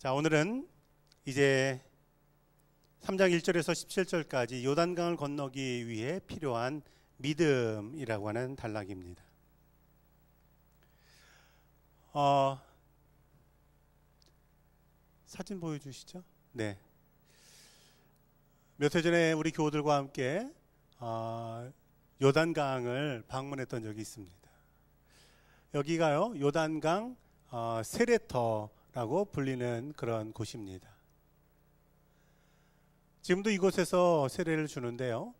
자, 오늘은 이제 3장 1절에서 17절까지 요단강을 건너기 위해 필요한 믿음이라고 하는 단락입니다. 사진 보여주시죠. 네. 몇 해 전에 우리 교우들과 함께 요단강을 방문했던 적이 있습니다. 여기가요, 요단강 세레터라고 불리는 그런 곳입니다. 지금도 이곳에서 세례를 주는데요,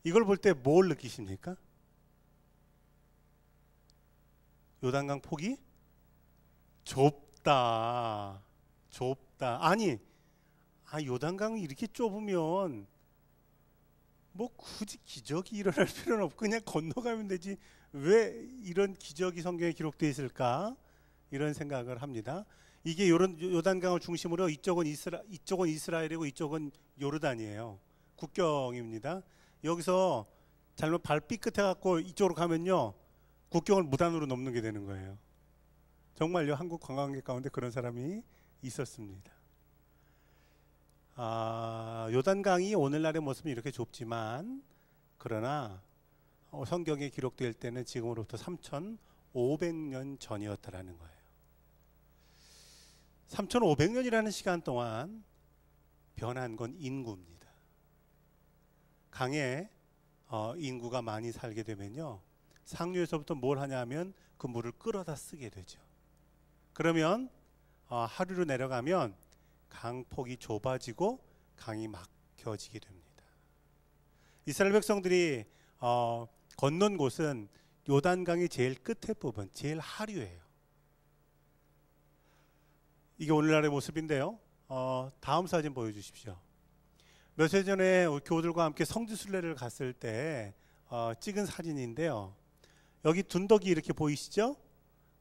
이걸 볼 때 뭘 느끼십니까? 요단강 폭이 좁다. 아니, 요단강이 이렇게 좁으면 뭐 굳이 기적이 일어날 필요는 없고 그냥 건너가면 되지, 왜 이런 기적이 성경에 기록되어 있을까? 이런 생각을 합니다. 이게 요단강을 중심으로 이쪽은 이스라엘이고 이쪽은 요르단이에요. 국경입니다. 여기서 잘못 발 삐끗해 갖고 이쪽으로 가면요, 국경을 무단으로 넘는 게 되는 거예요. 정말요, 한국 관광객 가운데 그런 사람이 있었습니다. 요단강이 오늘날의 모습은 이렇게 좁지만, 그러나 성경에 기록될 때는 지금으로부터 3,500년 전이었다라는 거예요. 3,500년이라는 시간 동안 변한 건 인구입니다. 강에 인구가 많이 살게 되면요, 상류에서부터 뭘 하냐면 그 물을 끌어다 쓰게 되죠. 그러면 하류로 내려가면 강폭이 좁아지고 강이 막혀지게 됩니다. 이스라엘 백성들이 건넌 곳은 요단강의 제일 끝에 부분, 제일 하류예요. 이게 오늘날의 모습인데요, 다음 사진 보여주십시오. 몇 해 전에 교우들과 함께 성지순례를 갔을 때 찍은 사진인데요, 여기 둔덕이 이렇게 보이시죠?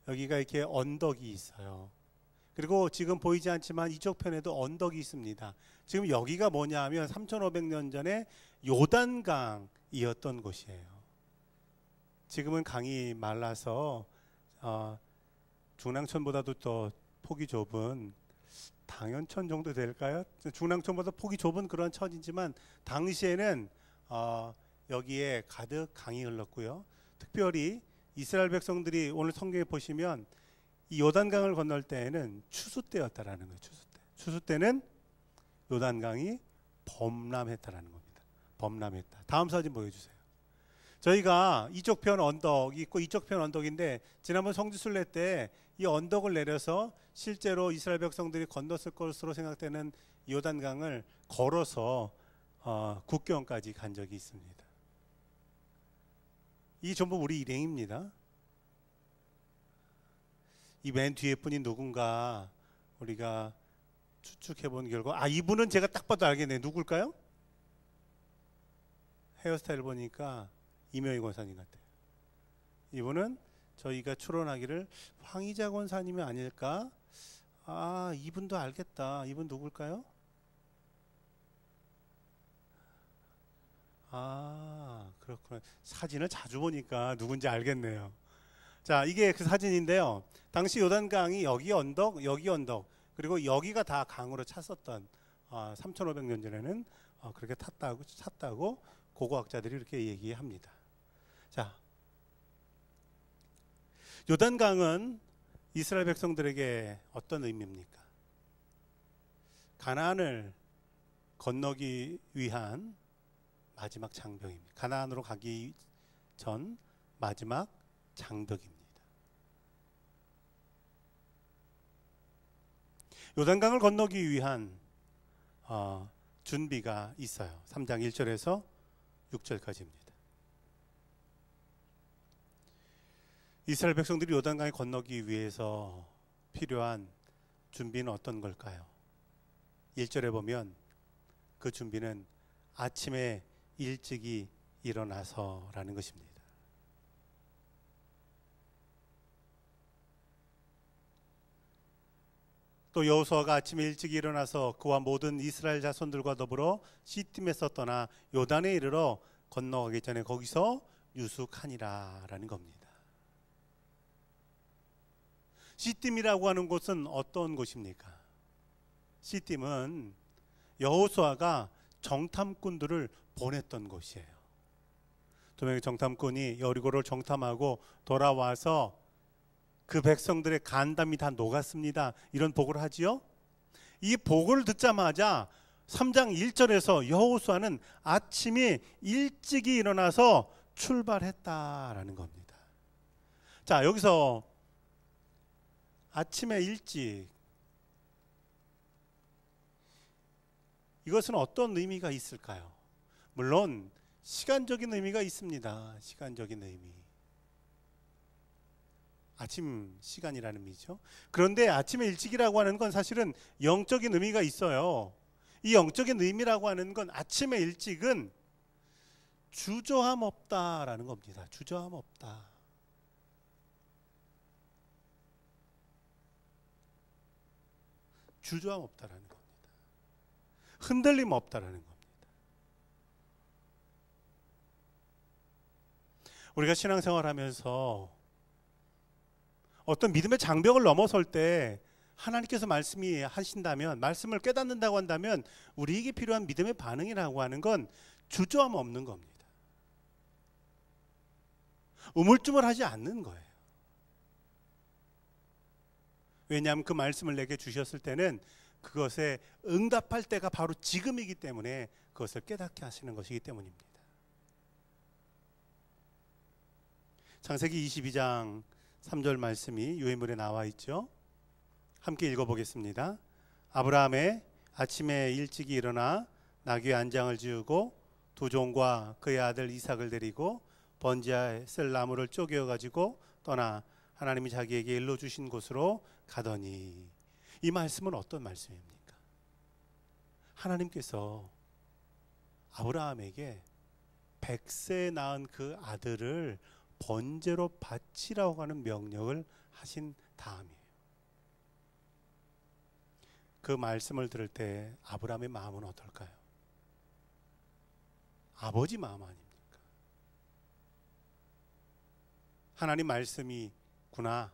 여기가 이렇게 언덕이 있어요. 그리고 지금 보이지 않지만 이쪽 편에도 언덕이 있습니다. 지금 여기가 뭐냐 하면 3,500년 전에 요단강이었던 곳이에요. 지금은 강이 말라서 중랑천보다도 더 폭이 좁은 당연천 정도 될까요? 중랑천보다 폭이 좁은 그런 천이지만 당시에는 여기에 가득 강이 흘렀고요. 특별히 이스라엘 백성들이 오늘 성경에 보시면 이 요단강을 건널 때에는 추수 때였다라는 거예요. 추수 때는 요단강이 범람했다라는 겁니다. 범람했다. 다음 사진 보여주세요. 저희가 이쪽 편 언덕이 있고 이쪽 편 언덕인데, 지난번 성지순례 때 이 언덕을 내려서 실제로 이스라엘 백성들이 건넜을 것으로 생각되는 요단강을 걸어서 국경까지 간 적이 있습니다. 이 전부 우리 일행입니다. 이 맨 뒤에 분이 누군가 우리가 추측해 본 결과, 이분은 제가 딱 봐도 알겠네요. 누굴까요? 헤어스타일 보니까 임영희 권사님 같아요. 이분은 저희가 추론하기를 황희자 권사님이 아닐까? 이분도 알겠다. 이분 누굴까요? 그렇구나. 사진을 자주 보니까 누군지 알겠네요. 자, 이게 그 사진인데요, 당시 요단강이 여기 언덕, 그리고 여기가 다 강으로 찼었던 3,500년 전에는 그렇게 찼다고 고고학자들이 이렇게 얘기합니다. 자, 요단강은 이스라엘 백성들에게 어떤 의미입니까? 가나안을 건너기 위한 마지막 장벽입니다. 가나안으로 가기 전 마지막 장벽입니다. 요단강을 건너기 위한 준비가 있어요. 3장 1절에서 6절까지입니다. 이스라엘 백성들이 요단강을 건너기 위해서 필요한 준비는 어떤 걸까요? 1절에 보면 그 준비는 아침에 일찍이 일어나서라는 것입니다. 또 여호수아가 아침에 일찍 일어나서 그와 모든 이스라엘 자손들과 더불어 시팀에서 떠나 요단에 이르러 건너가기 전에 거기서 유숙하니라라는 겁니다. 시팀이라고 하는 곳은 어떤 곳입니까? 시딤은 여호수아가 정탐꾼들을 보냈던 곳이에요. 두 명의 정탐꾼이 여리고를 정탐하고 돌아와서 그 백성들의 간담이 다 녹았습니다. 이런 보고를 하지요. 이 보고를 듣자마자 3장 1절에서 여호수아는 아침이 일찍이 일어나서 출발했다라는 겁니다. 자, 여기서 아침에 일찍, 이것은 어떤 의미가 있을까요? 물론 시간적인 의미가 있습니다. 시간적인 의미. 아침 시간이라는 의미죠. 그런데 아침에 일찍이라고 하는 건 사실은 영적인 의미가 있어요. 이 영적인 의미라고 하는 건 아침에 일찍은 주저함 없다라는 겁니다. 주저함 없다. 주저함 없다라는 겁니다. 흔들림 없다라는 겁니다. 우리가 신앙생활하면서 어떤 믿음의 장벽을 넘어설 때 하나님께서 말씀이 하신다면, 말씀을 깨닫는다고 한다면 우리에게 필요한 믿음의 반응이라고 하는 건 주저함 없는 겁니다. 우물쭈물하지 않는 거예요. 왜냐하면 그 말씀을 내게 주셨을 때는 그것에 응답할 때가 바로 지금이기 때문에 그것을 깨닫게 하시는 것이기 때문입니다. 창세기 22장 3절 말씀이 유해물에 나와 있죠. 함께 읽어보겠습니다. 아브라함의 아침에 일찍이 일어나 나귀의 안장을 지우고 두 종과 그의 아들 이삭을 데리고 번지하에 쓸 나무를 쪼개어 가지고 떠나 하나님이 자기에게 일러주신 곳으로 가더니, 이 말씀은 어떤 말씀입니까? 하나님께서 아브라함에게 100세에 낳은 그 아들을 번제로 바치라고 하는 명령을 하신 다음이에요. 그 말씀을 들을 때 아브라함의 마음은 어떨까요? 아버지 마음 아닙니까? 하나님 말씀이구나.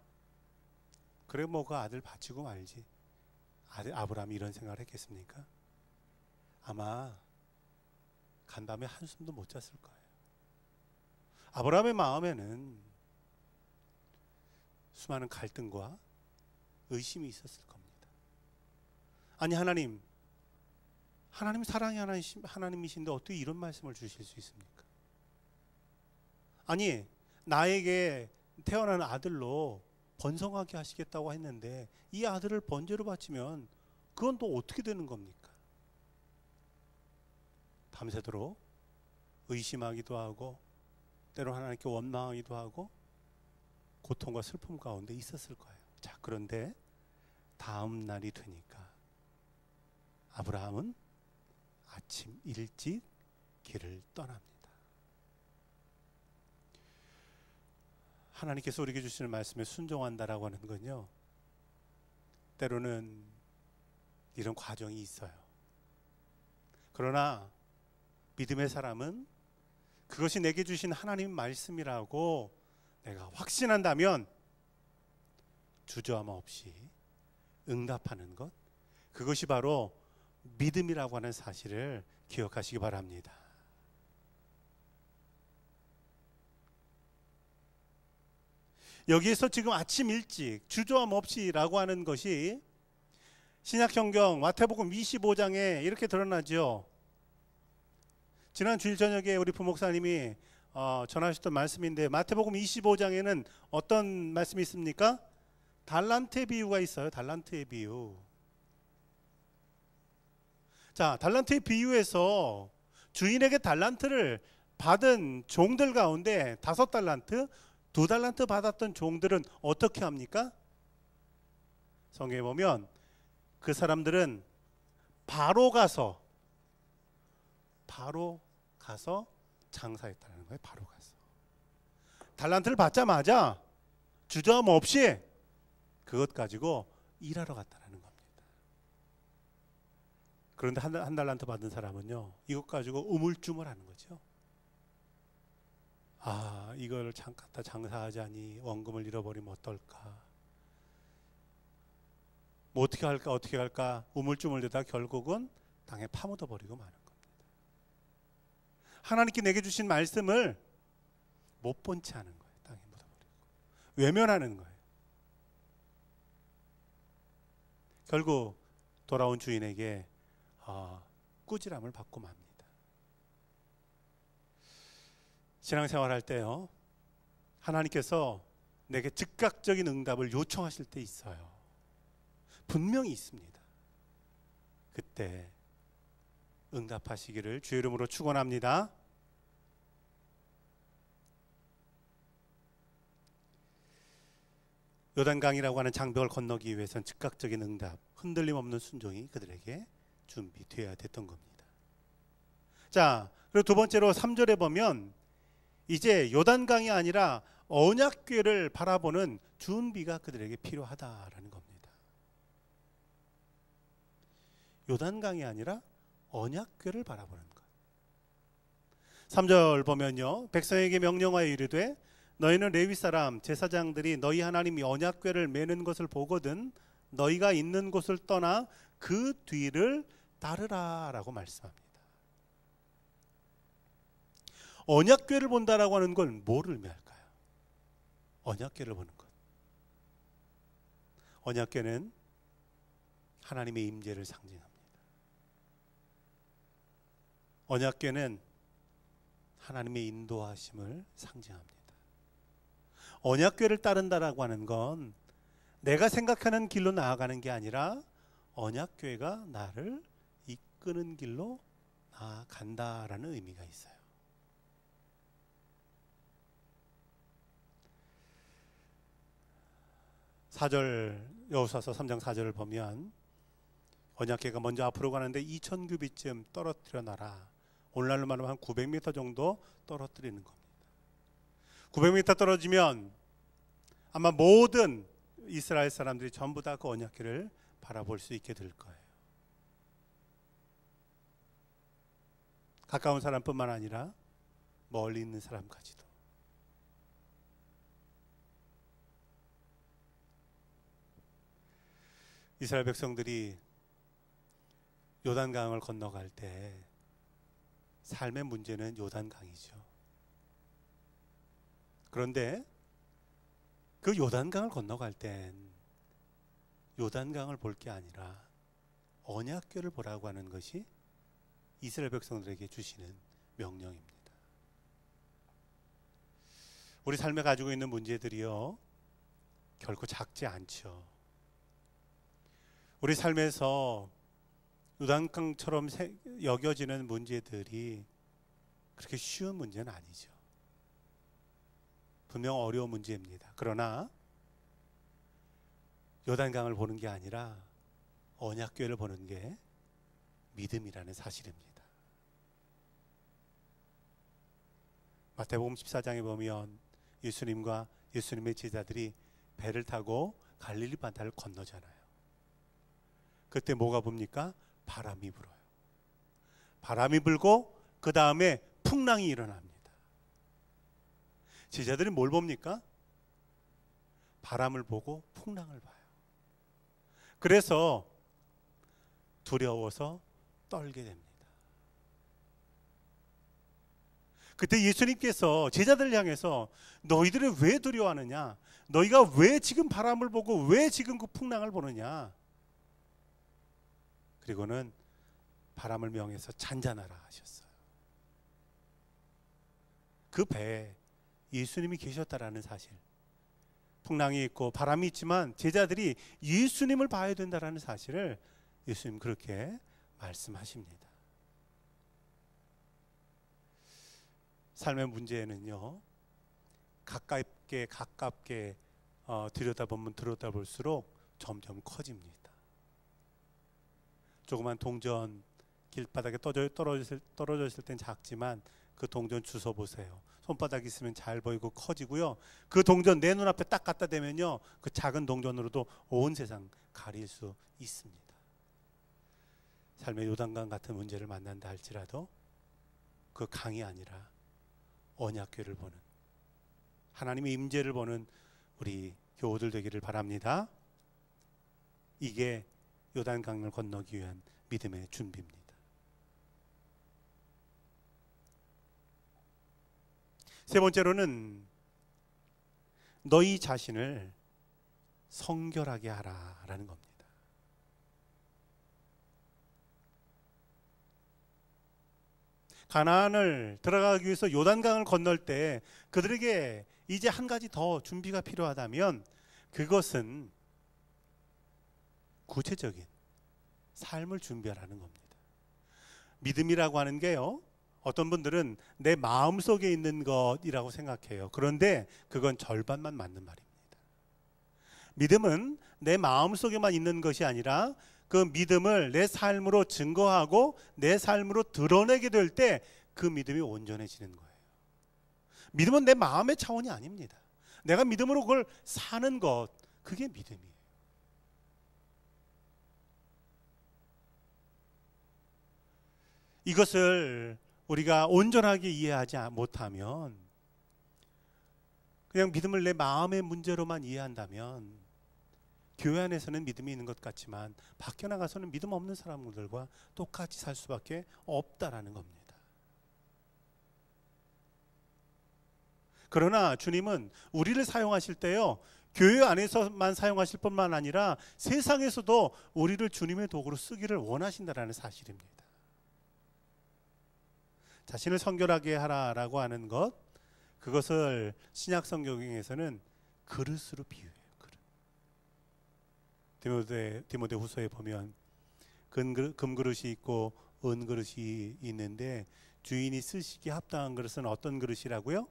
그래 뭐 그 아들 바치고 말지. 아브라함이 이런 생각을 했겠습니까? 아마 간밤에 한숨도 못 잤을 거예요. 아브라함의 마음에는 수많은 갈등과 의심이 있었을 겁니다. 아니 하나님 사랑의 하나님이신데 어떻게 이런 말씀을 주실 수 있습니까? 아니 나에게 태어난 아들로 번성하게 하시겠다고 했는데 이 아들을 번제로 바치면 그건 또 어떻게 되는 겁니까? 밤새도록 의심하기도 하고 때로 하나님께 원망하기도 하고 고통과 슬픔 가운데 있었을 거예요. 자, 그런데 다음 날이 되니까 아브라함은 아침 일찍 길을 떠납니다. 하나님께서 우리에게 주시는 말씀에 순종한다라고 하는 건요, 때로는 이런 과정이 있어요. 그러나 믿음의 사람은 그것이 내게 주신 하나님 말씀이라고 내가 확신한다면 주저함 없이 응답하는 것, 그것이 바로 믿음이라고 하는 사실을 기억하시기 바랍니다. 여기에서 지금 아침 일찍 주저함 없이라고 하는 것이 신약성경 마태복음 25장에 이렇게 드러나죠. 지난 주일 저녁에 우리 부목사님이 전하셨던 말씀인데 마태복음 25장에는 어떤 말씀이 있습니까? 달란트의 비유가 있어요. 달란트의 비유. 자, 달란트의 비유에서 주인에게 달란트를 받은 종들 가운데 5달란트, 2달란트 받았던 종들은 어떻게 합니까? 성경에 보면 그 사람들은 바로 가서 장사했다는 거예요. 바로 가서 달란트를 받자마자 주저함 없이 그것 가지고 일하러 갔다는 겁니다. 그런데 한 달란트 받은 사람은요, 이것 가지고 우물쭈물하는 거죠. 아, 이걸 갖다 장사하자니 원금을 잃어버리면 어떨까? 뭐 어떻게 할까 우물쭈물대다 결국은 땅에 파묻어 버리고 마는 겁니다. 하나님께 내게 주신 말씀을 못 본 채 하는 거예요. 땅에 묻어버리고 외면하는 거예요. 결국 돌아온 주인에게 꾸지람을 받고 맙니다. 신앙생활할 때요, 하나님께서 내게 즉각적인 응답을 요청하실 때 있어요. 분명히 있습니다. 그때 응답하시기를 주의 이름으로 축원합니다. 요단강이라고 하는 장벽을 건너기 위해서는 즉각적인 응답, 흔들림 없는 순종이 그들에게 준비되어야 됐던 겁니다. 자, 그리고 두 번째로 3절에 보면 이제 요단강이 아니라 언약궤를 바라보는 준비가 그들에게 필요하다라는 겁니다. 요단강이 아니라 언약궤를 바라보는 것. 3절 보면요, 백성에게 명령하여 이르되 너희는 레위 사람 제사장들이 너희 하나님이 언약궤를 매는 것을 보거든 너희가 있는 곳을 떠나 그 뒤를 따르라 라고 말씀합니다. 언약궤를 본다라고 하는 건 뭐를 의미할까요? 언약궤를 보는 것. 언약궤는 하나님의 임재를 상징합니다. 언약궤는 하나님의 인도하심을 상징합니다. 언약궤를 따른다라고 하는 건 내가 생각하는 길로 나아가는 게 아니라 언약궤가 나를 이끄는 길로 나아간다라는 의미가 있어요. 여호수아서 3장 4절을 보면 언약궤가 먼저 앞으로 가는데 2000규빗쯤 떨어뜨려 놔라. 오늘날로 말하면 한 900m 정도 떨어뜨리는 겁니다. 900m 떨어지면 아마 모든 이스라엘 사람들이 전부 다 그 언약궤를 바라볼 수 있게 될 거예요. 가까운 사람뿐만 아니라 멀리 있는 사람까지도. 이스라엘 백성들이 요단강을 건너갈 때 삶의 문제는 요단강이죠. 그런데 그 요단강을 건너갈 땐 요단강을 볼 게 아니라 언약궤를 보라고 하는 것이 이스라엘 백성들에게 주시는 명령입니다. 우리 삶에 가지고 있는 문제들이요, 결코 작지 않죠. 우리 삶에서 요단강처럼 여겨지는 문제들이 그렇게 쉬운 문제는 아니죠. 분명 어려운 문제입니다. 그러나 요단강을 보는 게 아니라 언약궤를 보는 게 믿음이라는 사실입니다. 마태복음 14장에 보면 예수님과 예수님의 제자들이 배를 타고 갈릴리 바다를 건너잖아요. 그때 뭐가 붑니까? 바람이 불어요. 바람이 불고 그 다음에 풍랑이 일어납니다. 제자들이 뭘 봅니까? 바람을 보고 풍랑을 봐요. 그래서 두려워서 떨게 됩니다. 그때 예수님께서 제자들을 향해서 너희들이 왜 두려워하느냐? 너희가 왜 지금 바람을 보고 왜 지금 그 풍랑을 보느냐? 그리고는 바람을 명해서 잔잔하라 하셨어요. 그 배에 예수님이 계셨다라는 사실, 풍랑이 있고 바람이 있지만 제자들이 예수님을 봐야 된다라는 사실을 예수님 그렇게 말씀하십니다. 삶의 문제는요, 가깝게 들여다보면 들여다볼수록 점점 커집니다. 조그만 동전 길바닥에 떨어져 있을 땐 작지만 그 동전 주워 보세요. 손바닥 있으면 잘 보이고 커지고요. 그 동전 내 눈앞에 딱 갖다 대면요, 그 작은 동전으로도 온 세상 가릴 수 있습니다. 삶의 요단강 같은 문제를 만난다 할지라도 그 강이 아니라 언약궤를 보는, 하나님의 임재를 보는 우리 교우들 되기를 바랍니다. 이게 요단강을 건너기 위한 믿음의 준비입니다. 세 번째로는 너희 자신을 성결하게 하라라는 겁니다. 가나안을 들어가기 위해서 요단강을 건널 때 그들에게 이제 한 가지 더 준비가 필요하다면 그것은 구체적인 삶을 준비하라는 겁니다. 믿음이라고 하는 게요, 어떤 분들은 내 마음속에 있는 것이라고 생각해요. 그런데 그건 절반만 맞는 말입니다. 믿음은 내 마음속에만 있는 것이 아니라 그 믿음을 내 삶으로 증거하고 내 삶으로 드러내게 될 때 그 믿음이 온전해지는 거예요. 믿음은 내 마음의 차원이 아닙니다. 내가 믿음으로 그걸 사는 것, 그게 믿음이에요. 이것을 우리가 온전하게 이해하지 못하면, 그냥 믿음을 내 마음의 문제로만 이해한다면 교회 안에서는 믿음이 있는 것 같지만 밖에 나가서는 믿음 없는 사람들과 똑같이 살 수밖에 없다라는 겁니다. 그러나 주님은 우리를 사용하실 때요, 교회 안에서만 사용하실 뿐만 아니라 세상에서도 우리를 주님의 도구로 쓰기를 원하신다라는 사실입니다. 자신을 성결하게 하라라고 하는 것, 그것을 신약 성경에서는 그릇으로 비유해요. 그릇. 디모데후서에 보면 금그릇이 있고 은그릇이 있는데 주인이 쓰시기에 합당한 그릇은 어떤 그릇이라고요?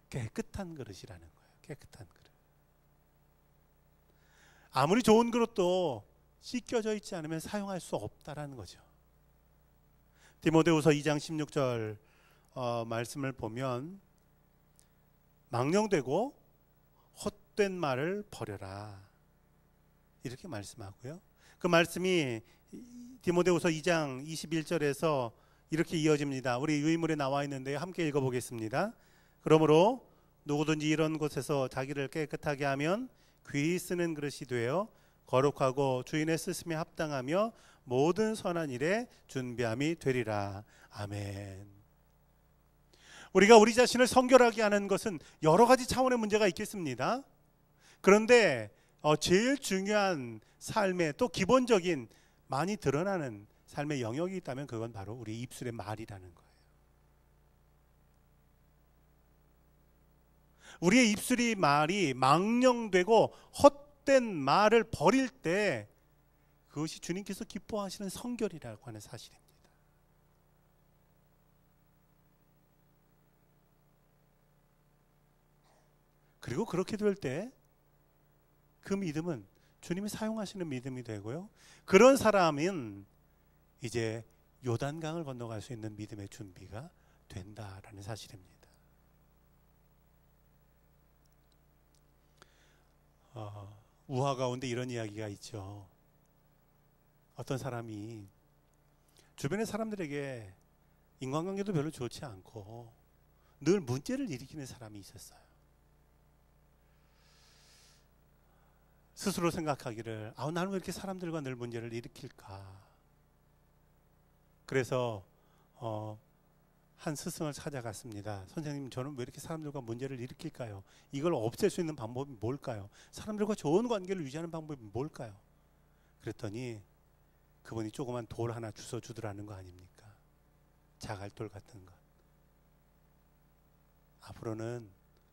깨끗한 그릇이라는 거예요. 깨끗한 그릇. 아무리 좋은 그릇도 씻겨져 있지 않으면 사용할 수 없다라는 거죠. 디모데후서 2장 16절 말씀을 보면 망령되고 헛된 말을 버려라, 이렇게 말씀하고요. 그 말씀이 디모데후서 2장 21절에서 이렇게 이어집니다. 우리 유인물에 나와 있는데 함께 읽어보겠습니다. 그러므로 누구든지 이런 곳에서 자기를 깨끗하게 하면 귀히 쓰는 그릇이 되어 거룩하고 주인의 쓰심에 합당하며 모든 선한 일에 준비함이 되리라. 아멘. 우리가 우리 자신을 성결하게 하는 것은 여러 가지 차원의 문제가 있겠습니다. 그런데 제일 중요한 삶의, 또 기본적인 많이 드러나는 삶의 영역이 있다면 그건 바로 우리 입술의 말이라는 거예요. 우리의 입술이 말이 망령되고 헛된 말을 버릴 때 그것이 주님께서 기뻐하시는 성결이라고 하는 사실입니다. 그리고 그렇게 될 때 그 믿음은 주님이 사용하시는 믿음이 되고요, 그런 사람은 이제 요단강을 건너갈 수 있는 믿음의 준비가 된다라는 사실입니다. 우화 가운데 이런 이야기가 있죠. 어떤 사람이 주변의 사람들에게 인간관계도 별로 좋지 않고 늘 문제를 일으키는 사람이 있었어요. 스스로 생각하기를, 나는 왜 이렇게 사람들과 늘 문제를 일으킬까? 그래서 한 스승을 찾아갔습니다. 선생님, 저는 왜 이렇게 사람들과 문제를 일으킬까요? 이걸 없앨 수 있는 방법이 뭘까요? 사람들과 좋은 관계를 유지하는 방법이 뭘까요? 그랬더니 그분이 조그만 돌 하나 주워주더라는 거 아닙니까? 자갈돌 같은 것. 앞으로는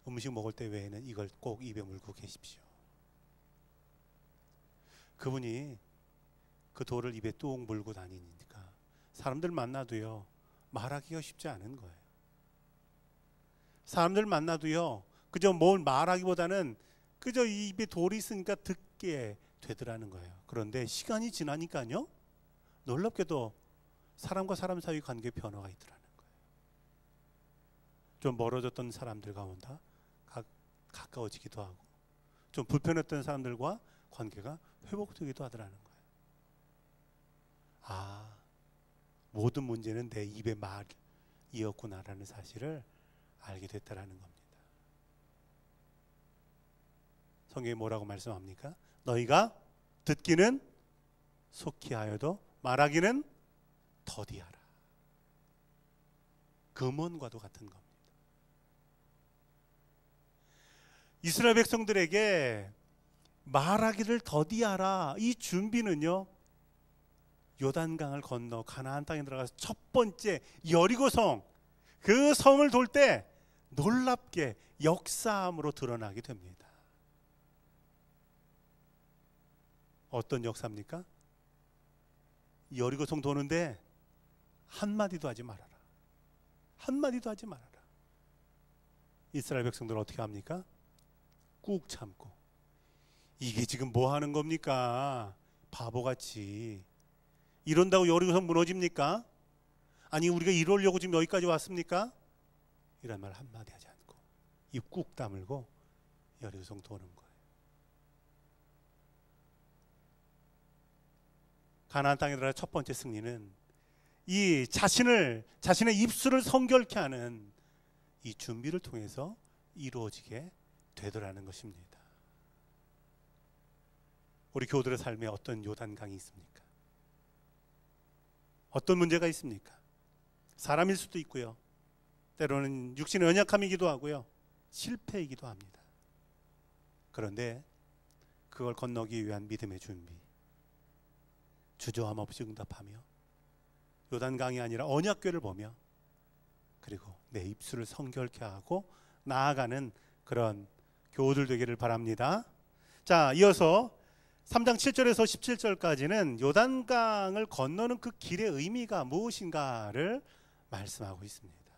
음식 먹을 때 외에는 이걸 꼭 입에 물고 계십시오. 그분이 그 돌을 입에 뚝 물고 다니니까 사람들 만나도요, 말하기가 쉽지 않은 거예요. 사람들 만나도요, 그저 뭘 말하기보다는 그저 입에 돌이 있으니까 듣게 되더라는 거예요. 그런데 시간이 지나니까요, 놀랍게도 사람과 사람 사이 관계에 변화가 있더라는 거예요. 좀 멀어졌던 사람들 가운데 가까워지기도 하고, 좀 불편했던 사람들과 관계가 회복되기도 하더라는 거예요. 모든 문제는 내 입의 말이었구나라는 사실을 알게 됐다라는 겁니다. 성경이 뭐라고 말씀합니까? 너희가 듣기는 속히 하여도 말하기는 더디하라. 금원과도 같은 겁니다. 이스라엘 백성들에게 말하기를 더디하라, 이 준비는요, 요단강을 건너 가나안 땅에 들어가서 첫 번째 여리고성, 그 성을 돌 때 놀랍게 역사함으로 드러나게 됩니다. 어떤 역사입니까? 여리고성 도는데 한마디도 하지 말아라. 한마디도 하지 말아라. 이스라엘 백성들은 어떻게 합니까? 꾹 참고. 이게 지금 뭐 하는 겁니까? 바보같이. 이런다고 여리고성 무너집니까? 아니, 우리가 이러려고 지금 여기까지 왔습니까? 이런 말 한마디 하지 않고 입 꾹 다물고 여리고성 도는 거예요. 가나안 땅에 들어가 첫 번째 승리는 이 자신의 입술을 성결케 하는 이 준비를 통해서 이루어지게 되더라는 것입니다. 우리 교우들의 삶에 어떤 요단강이 있습니까? 어떤 문제가 있습니까? 사람일 수도 있고요, 때로는 육신의 연약함이기도 하고요, 실패이기도 합니다. 그런데 그걸 건너기 위한 믿음의 준비, 주저함 없이 응답하며 요단강이 아니라 언약궤를 보며, 그리고 내 입술을 성결케 하고 나아가는 그런 교우들 되기를 바랍니다. 자, 이어서 3장 7절에서 17절까지는 요단강을 건너는 그 길의 의미가 무엇인가를 말씀하고 있습니다.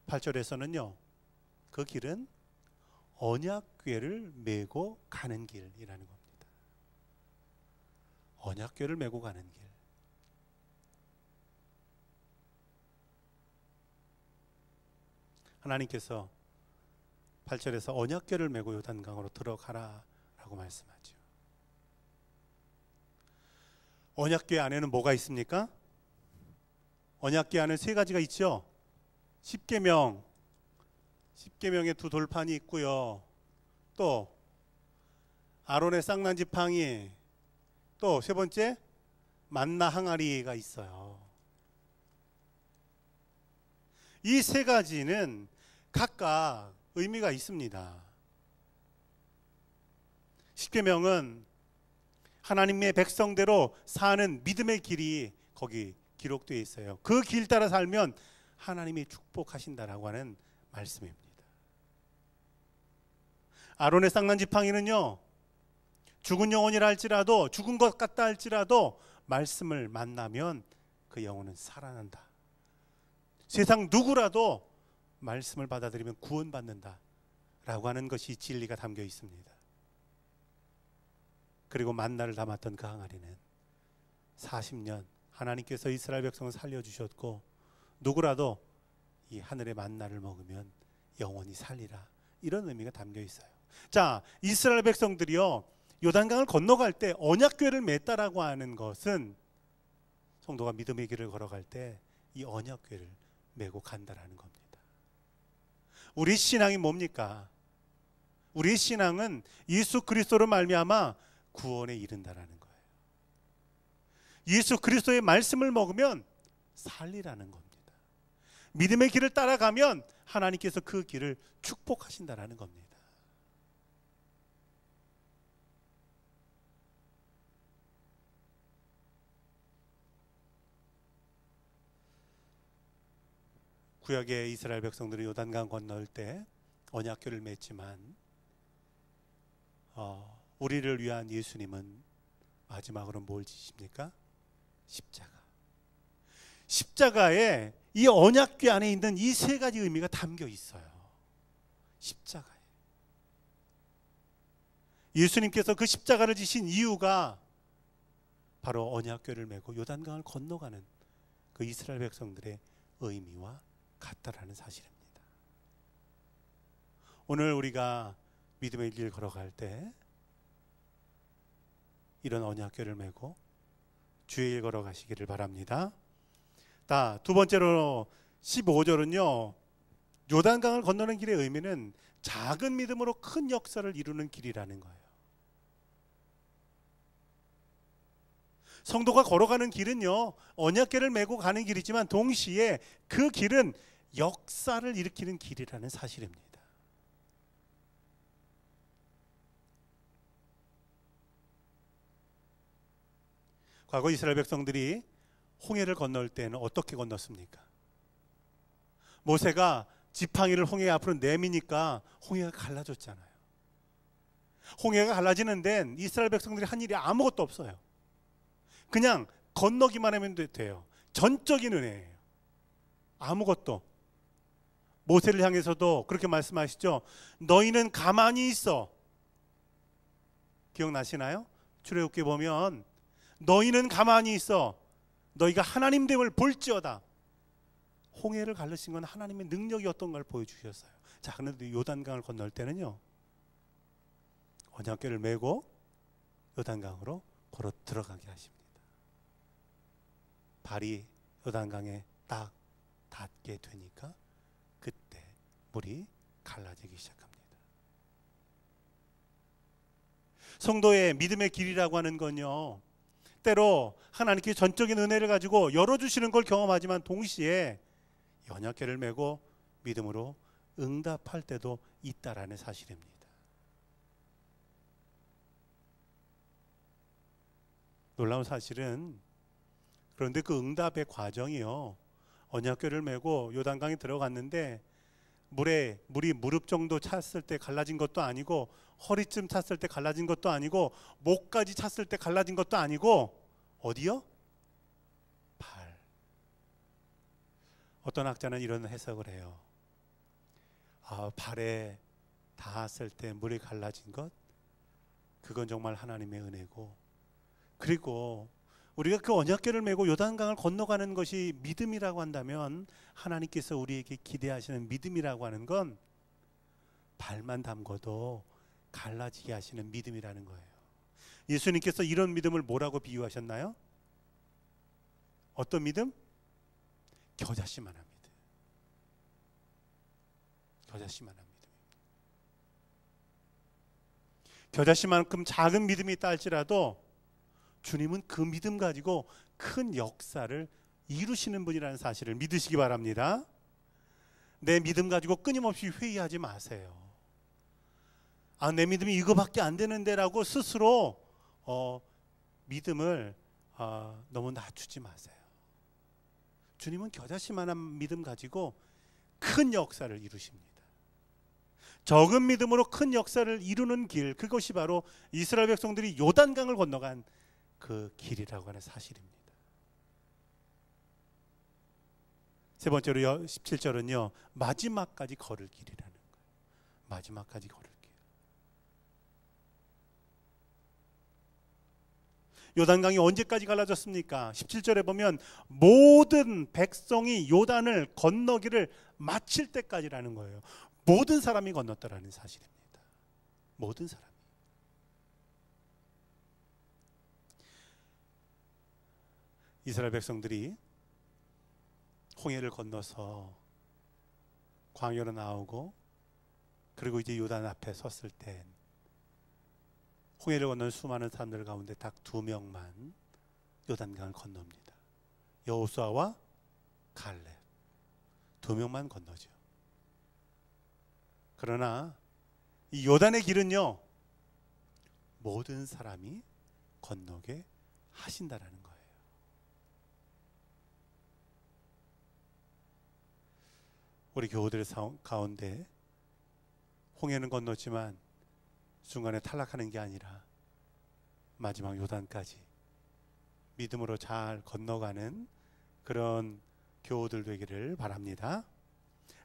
8절에서는요, 그 길은 언약궤를 메고 가는 길이라는 겁니다. 언약궤를 메고 가는 길. 하나님께서 8절에서 언약궤를 메고 요단강으로 들어가라 라고 말씀하죠. 언약궤 안에는 뭐가 있습니까? 언약궤 안에 세 가지가 있죠. 십계명의 두 돌판이 있고요, 또 아론의 쌍난 지팡이, 또 세 번째 만나 항아리가 있어요. 이 세 가지는 각각 의미가 있습니다. 십계명은 하나님의 백성대로 사는 믿음의 길이 거기 기록되어 있어요. 그 길 따라 살면 하나님이 축복하신다라고 하는 말씀입니다. 아론의 쌍난 지팡이는요, 죽은 영혼이라 할지라도, 죽은 것 같다 할지라도 말씀을 만나면 그 영혼은 살아난다. 세상 누구라도 말씀을 받아들이면 구원받는다 라고 하는 것이 진리가 담겨 있습니다. 그리고 만나를 담았던 그 항아리는 40년 하나님께서 이스라엘 백성을 살려주셨고, 누구라도 이 하늘의 만나를 먹으면 영원히 살리라, 이런 의미가 담겨 있어요. 자, 이스라엘 백성들이요, 요단강을 건너갈 때 언약궤를 맸다라고 하는 것은 성도가 믿음의 길을 걸어갈 때 이 언약궤를 메고 간다라는 겁니다. 우리 신앙이 뭡니까? 우리 신앙은 예수 그리스도로 말미암아 구원에 이른다라는 거예요. 예수 그리스도의 말씀을 먹으면 살리라는 겁니다. 믿음의 길을 따라가면 하나님께서 그 길을 축복하신다라는 겁니다. 구약의 이스라엘 백성들이 요단강 건널 때 언약궤를 맺지만 우리를 위한 예수님은 마지막으로 뭘 지십니까? 십자가. 십자가에 이 언약궤 안에 있는 이 세 가지 의미가 담겨 있어요. 십자가에. 예수님께서 그 십자가를 지신 이유가 바로 언약궤를 메고 요단강을 건너가는 그 이스라엘 백성들의 의미와 같다라는 사실입니다. 오늘 우리가 믿음의 길 걸어갈 때 이런 언약궤를 메고 주의 길 걸어가시기를 바랍니다. 두 번째로 15절은요, 요단강을 건너는 길의 의미는 작은 믿음으로 큰 역사를 이루는 길이라는 거예요. 성도가 걸어가는 길은요, 언약궤를 메고 가는 길이지만 동시에 그 길은 역사를 일으키는 길이라는 사실입니다. 과거 이스라엘 백성들이 홍해를 건널 때는 어떻게 건넜습니까? 모세가 지팡이를 홍해 앞으로 내미니까 홍해가 갈라졌잖아요. 홍해가 갈라지는 데는 이스라엘 백성들이 한 일이 아무것도 없어요. 그냥 건너기만 하면 돼요. 전적인 은혜예요. 아무것도. 모세를 향해서도 그렇게 말씀하시죠. 너희는 가만히 있어. 기억나시나요? 출애굽기 보면 너희는 가만히 있어. 너희가 하나님됨을 볼지어다. 홍해를 갈르신 건 하나님의 능력이 어떤 걸 보여주셨어요. 자, 그런데 요단강을 건널 때는요, 언약궤를 메고 요단강으로 걸어 들어가게 하십니다. 발이 요단강에 딱 닿게 되니까 그때 물이 갈라지기 시작합니다. 성도의 믿음의 길이라고 하는 건요, 때로 하나님께 전적인 은혜를 가지고 열어주시는 걸 경험하지만 동시에 언약궤를 메고 믿음으로 응답할 때도 있다라는 사실입니다. 놀라운 사실은, 그런데 그 응답의 과정이요, 언약궤를 메고 요단강에 들어갔는데 물이 무릎 정도 찼을 때 갈라진 것도 아니고, 허리쯤 찼을 때 갈라진 것도 아니고, 목까지 찼을 때 갈라진 것도 아니고, 어디요? 발. 어떤 학자는 이런 해석을 해요. 발에 닿았을 때 물이 갈라진 것, 그건 정말 하나님의 은혜고, 그리고 우리가 그 언약궤를 메고 요단강을 건너가는 것이 믿음이라고 한다면, 하나님께서 우리에게 기대하시는 믿음이라고 하는 건 발만 담궈도 갈라지게 하시는 믿음이라는 거예요. 예수님께서 이런 믿음을 뭐라고 비유하셨나요? 어떤 믿음? 겨자씨만한 믿음. 겨자씨만한 믿음. 겨자씨만큼 작은 믿음이 있다 할지라도 주님은 그 믿음 가지고 큰 역사를 이루시는 분이라는 사실을 믿으시기 바랍니다. 내 믿음 가지고 끊임없이 회의하지 마세요. 내 믿음이 이거밖에 안 되는데 라고 스스로 믿음을 너무 낮추지 마세요. 주님은 겨자씨만한 믿음 가지고 큰 역사를 이루십니다. 적은 믿음으로 큰 역사를 이루는 길, 그것이 바로 이스라엘 백성들이 요단강을 건너간 그 길이라고 하는 사실입니다. 세 번째로 17절은요, 마지막까지 걸을 길이라는 거예요. 마지막까지 걸을 길. 요단강이 언제까지 갈라졌습니까? 17절에 보면 모든 백성이 요단을 건너기를 마칠 때까지라는 거예요. 모든 사람이 건넜다라는 사실입니다. 모든 사람이. 이스라엘 백성들이 홍해를 건너서 광야로 나오고, 그리고 이제 요단 앞에 섰을 때 홍해를 건넌 수많은 사람들 가운데 딱 2명만 요단강을 건넙니다. 여호수아와 갈렙. 2명만 건너죠. 그러나 이 요단의 길은요, 모든 사람이 건너게 하신다라는 거예요. 우리 교우들 가운데 홍해는 건넜지만 중간에 탈락하는 게 아니라 마지막 요단까지 믿음으로 잘 건너가는 그런 교우들 되기를 바랍니다.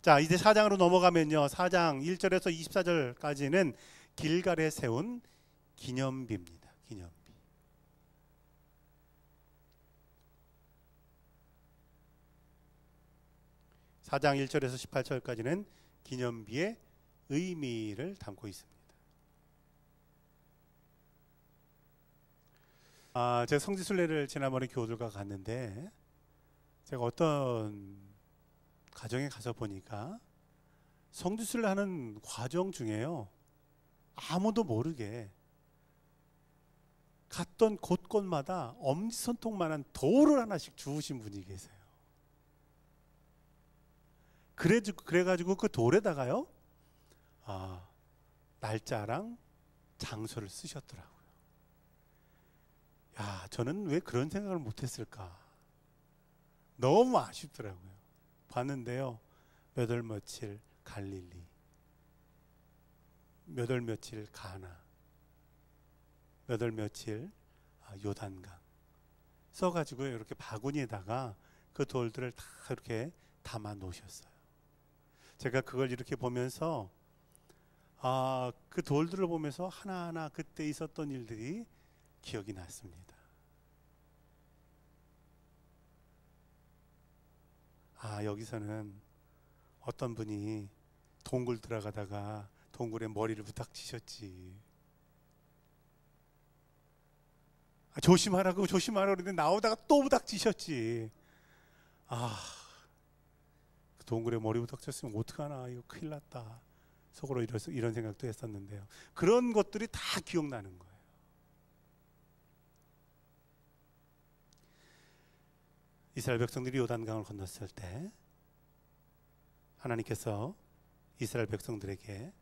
자, 이제 4장으로 넘어가면요, 4장 1절에서 24절까지는 길갈에 세운 기념비입니다. 기념비. 4장 1절에서 18절까지는 기념비의 의미를 담고 있습니다. 제가 성지순례를 지난번에 교우들과 갔는데, 제가 어떤 가정에 가서 보니까 성지순례 하는 과정 중에요, 아무도 모르게 갔던 곳곳마다 엄지손톱만한 돌을 하나씩 주우신 분이 계세요. 그래가지고 그 돌에다가요, 날짜랑 장소를 쓰셨더라고요. 야, 저는 왜 그런 생각을 못했을까? 너무 아쉽더라고요. 봤는데요, 몇 월 며칠 갈릴리, 몇 월 며칠 가나, 몇 월 며칠 요단강 써가지고 이렇게 바구니에다가 그 돌들을 다 이렇게 담아 놓으셨어요. 제가 그걸 이렇게 보면서 그 돌들을 보면서 하나하나 그때 있었던 일들이 기억이 났습니다. 여기서는 어떤 분이 동굴 들어가다가 동굴에 머리를 부닥치셨지. 조심하라고 그러는데 나오다가 또 부닥치셨지. 그 동굴에 머리 부닥쳤으면 어떡하나, 이거 큰일 났다. 속으로 이런 생각도 했었는데요. 그런 것들이 다 기억나는 거예요. 이스라엘 백성들이 요단강을 건넜을 때 하나님께서 이스라엘 백성들에게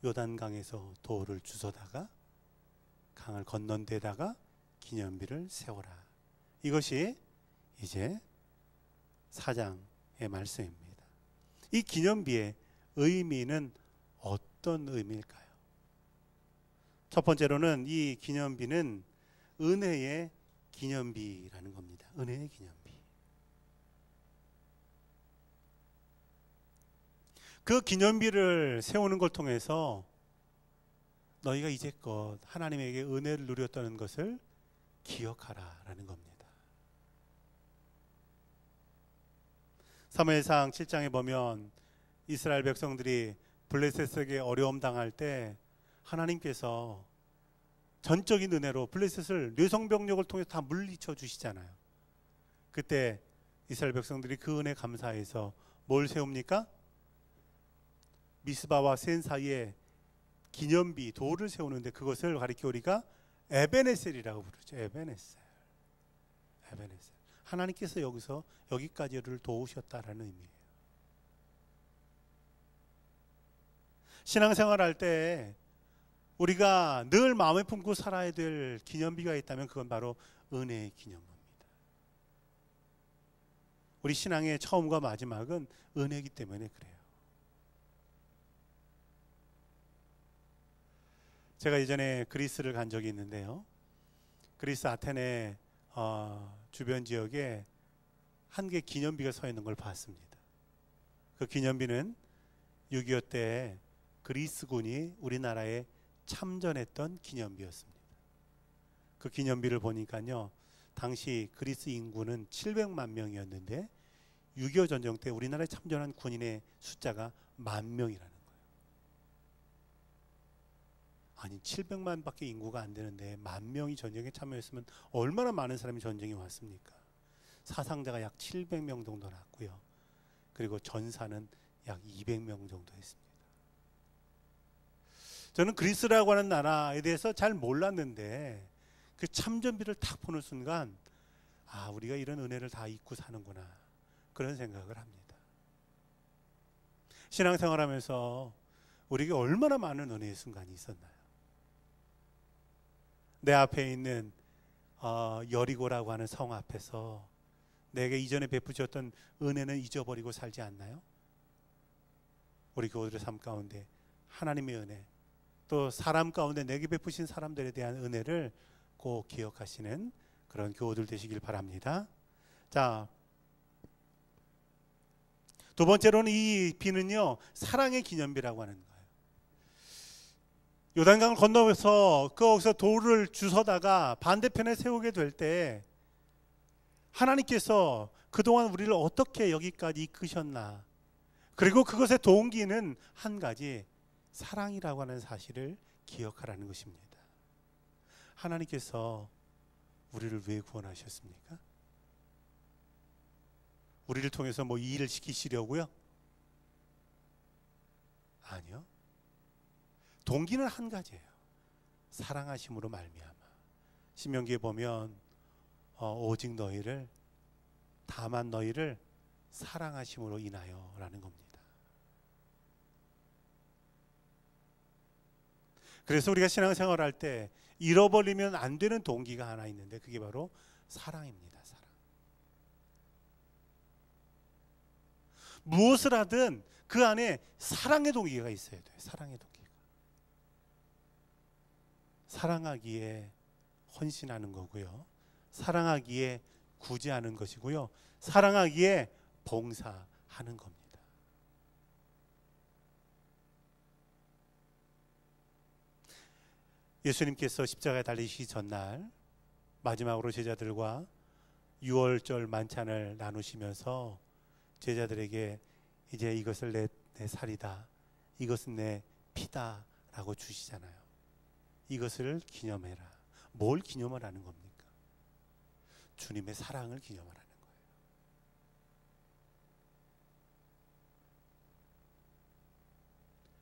요단강에서 돌을 주워다가 강을 건넌 데다가 기념비를 세워라. 이것이 이제 4장의 말씀입니다. 이 기념비의 의미는 어떤 의미일까요? 첫 번째로는 이 기념비는 은혜의 기념비라는 겁니다. 은혜의 기념비. 그 기념비를 세우는 걸 통해서 너희가 이제껏 하나님에게 은혜를 누렸다는 것을 기억하라라는 겁니다. 사무엘상 7장에 보면 이스라엘 백성들이 블레셋에게 어려움 당할 때 하나님께서 전적인 은혜로 블레셋을 뇌성병력을 통해서 다 물리쳐 주시잖아요. 그때 이스라엘 백성들이 그 은혜 감사해서 뭘 세웁니까? 미스바와 센 사이에 기념비 돌을 세우는데 그것을 가리켜 우리가 에베네셀이라고 부르죠. 에베네셀. 하나님께서 여기까지를 도우셨다라는 의미예요. 신앙생활 할 때 우리가 늘 마음에 품고 살아야 될 기념비가 있다면 그건 바로 은혜의 기념비입니다. 우리 신앙의 처음과 마지막은 은혜이기 때문에 그래요. 제가 예전에 그리스를 간 적이 있는데요, 그리스 아테네 주변 지역에 한 개 기념비가 서 있는 걸 봤습니다. 그 기념비는 6.25 때 그리스군이 우리나라에 참전했던 기념비였습니다. 그 기념비를 보니까요, 당시 그리스 인구는 700만 명이었는데 6.25 전쟁 때 우리나라에 참전한 군인의 숫자가 10,000명이라는 거예요. 아니, 700만 밖에 인구가 안 되는데 10,000명이 전쟁에 참여했으면 얼마나 많은 사람이 전쟁에 왔습니까? 사상자가 약 700명 정도 났고요. 그리고 전사는 약 200명 정도 했습니다. 저는 그리스라고 하는 나라에 대해서 잘 몰랐는데 그 참전비를 딱 보는 순간 우리가 이런 은혜를 다 잊고 사는구나, 그런 생각을 합니다. 신앙생활하면서 우리에게 얼마나 많은 은혜의 순간이 있었나요? 내 앞에 있는 여리고라고 하는 성 앞에서 내게 이전에 베푸셨던 은혜는 잊어버리고 살지 않나요? 우리 교우들의 삶 가운데 하나님의 은혜, 또 사람 가운데 내게 베푸신 사람들에 대한 은혜를 꼭 기억하시는 그런 교우들 되시길 바랍니다. 자, 두 번째로는 이 비는요, 사랑의 기념비라고 하는 거예요. 요단강을 건너서 거기서 돌을 주워다가 반대편에 세우게 될 때 하나님께서 그동안 우리를 어떻게 여기까지 이끄셨나, 그리고 그것의 동기는 한 가지, 사랑이라고 하는 사실을 기억하라는 것입니다. 하나님께서 우리를 왜 구원하셨습니까? 우리를 통해서 뭐 이 일을 시키시려고요? 아니요. 동기는 한 가지예요. 사랑하심으로 말미암아. 신명기에 보면 오직 너희를, 다만 너희를 사랑하심으로 인하여 라는 겁니다. 그래서 우리가 신앙생활 할 때 잃어버리면 안 되는 동기가 하나 있는데 그게 바로 사랑입니다. 사랑. 무엇을 하든 그 안에 사랑의 동기가 있어야 돼요. 사랑의 동기가. 사랑하기에 헌신하는 거고요. 사랑하기에 구제하는 것이고요. 사랑하기에 봉사하는 겁니다. 예수님께서 십자가에 달리시기 전날 마지막으로 제자들과 유월절 만찬을 나누시면서 제자들에게 이제 이것을 내 살이다, 이것은 내 피다 라고 주시잖아요. 이것을 기념해라. 뭘 기념하라는 겁니까? 주님의 사랑을 기념하라는 거예요.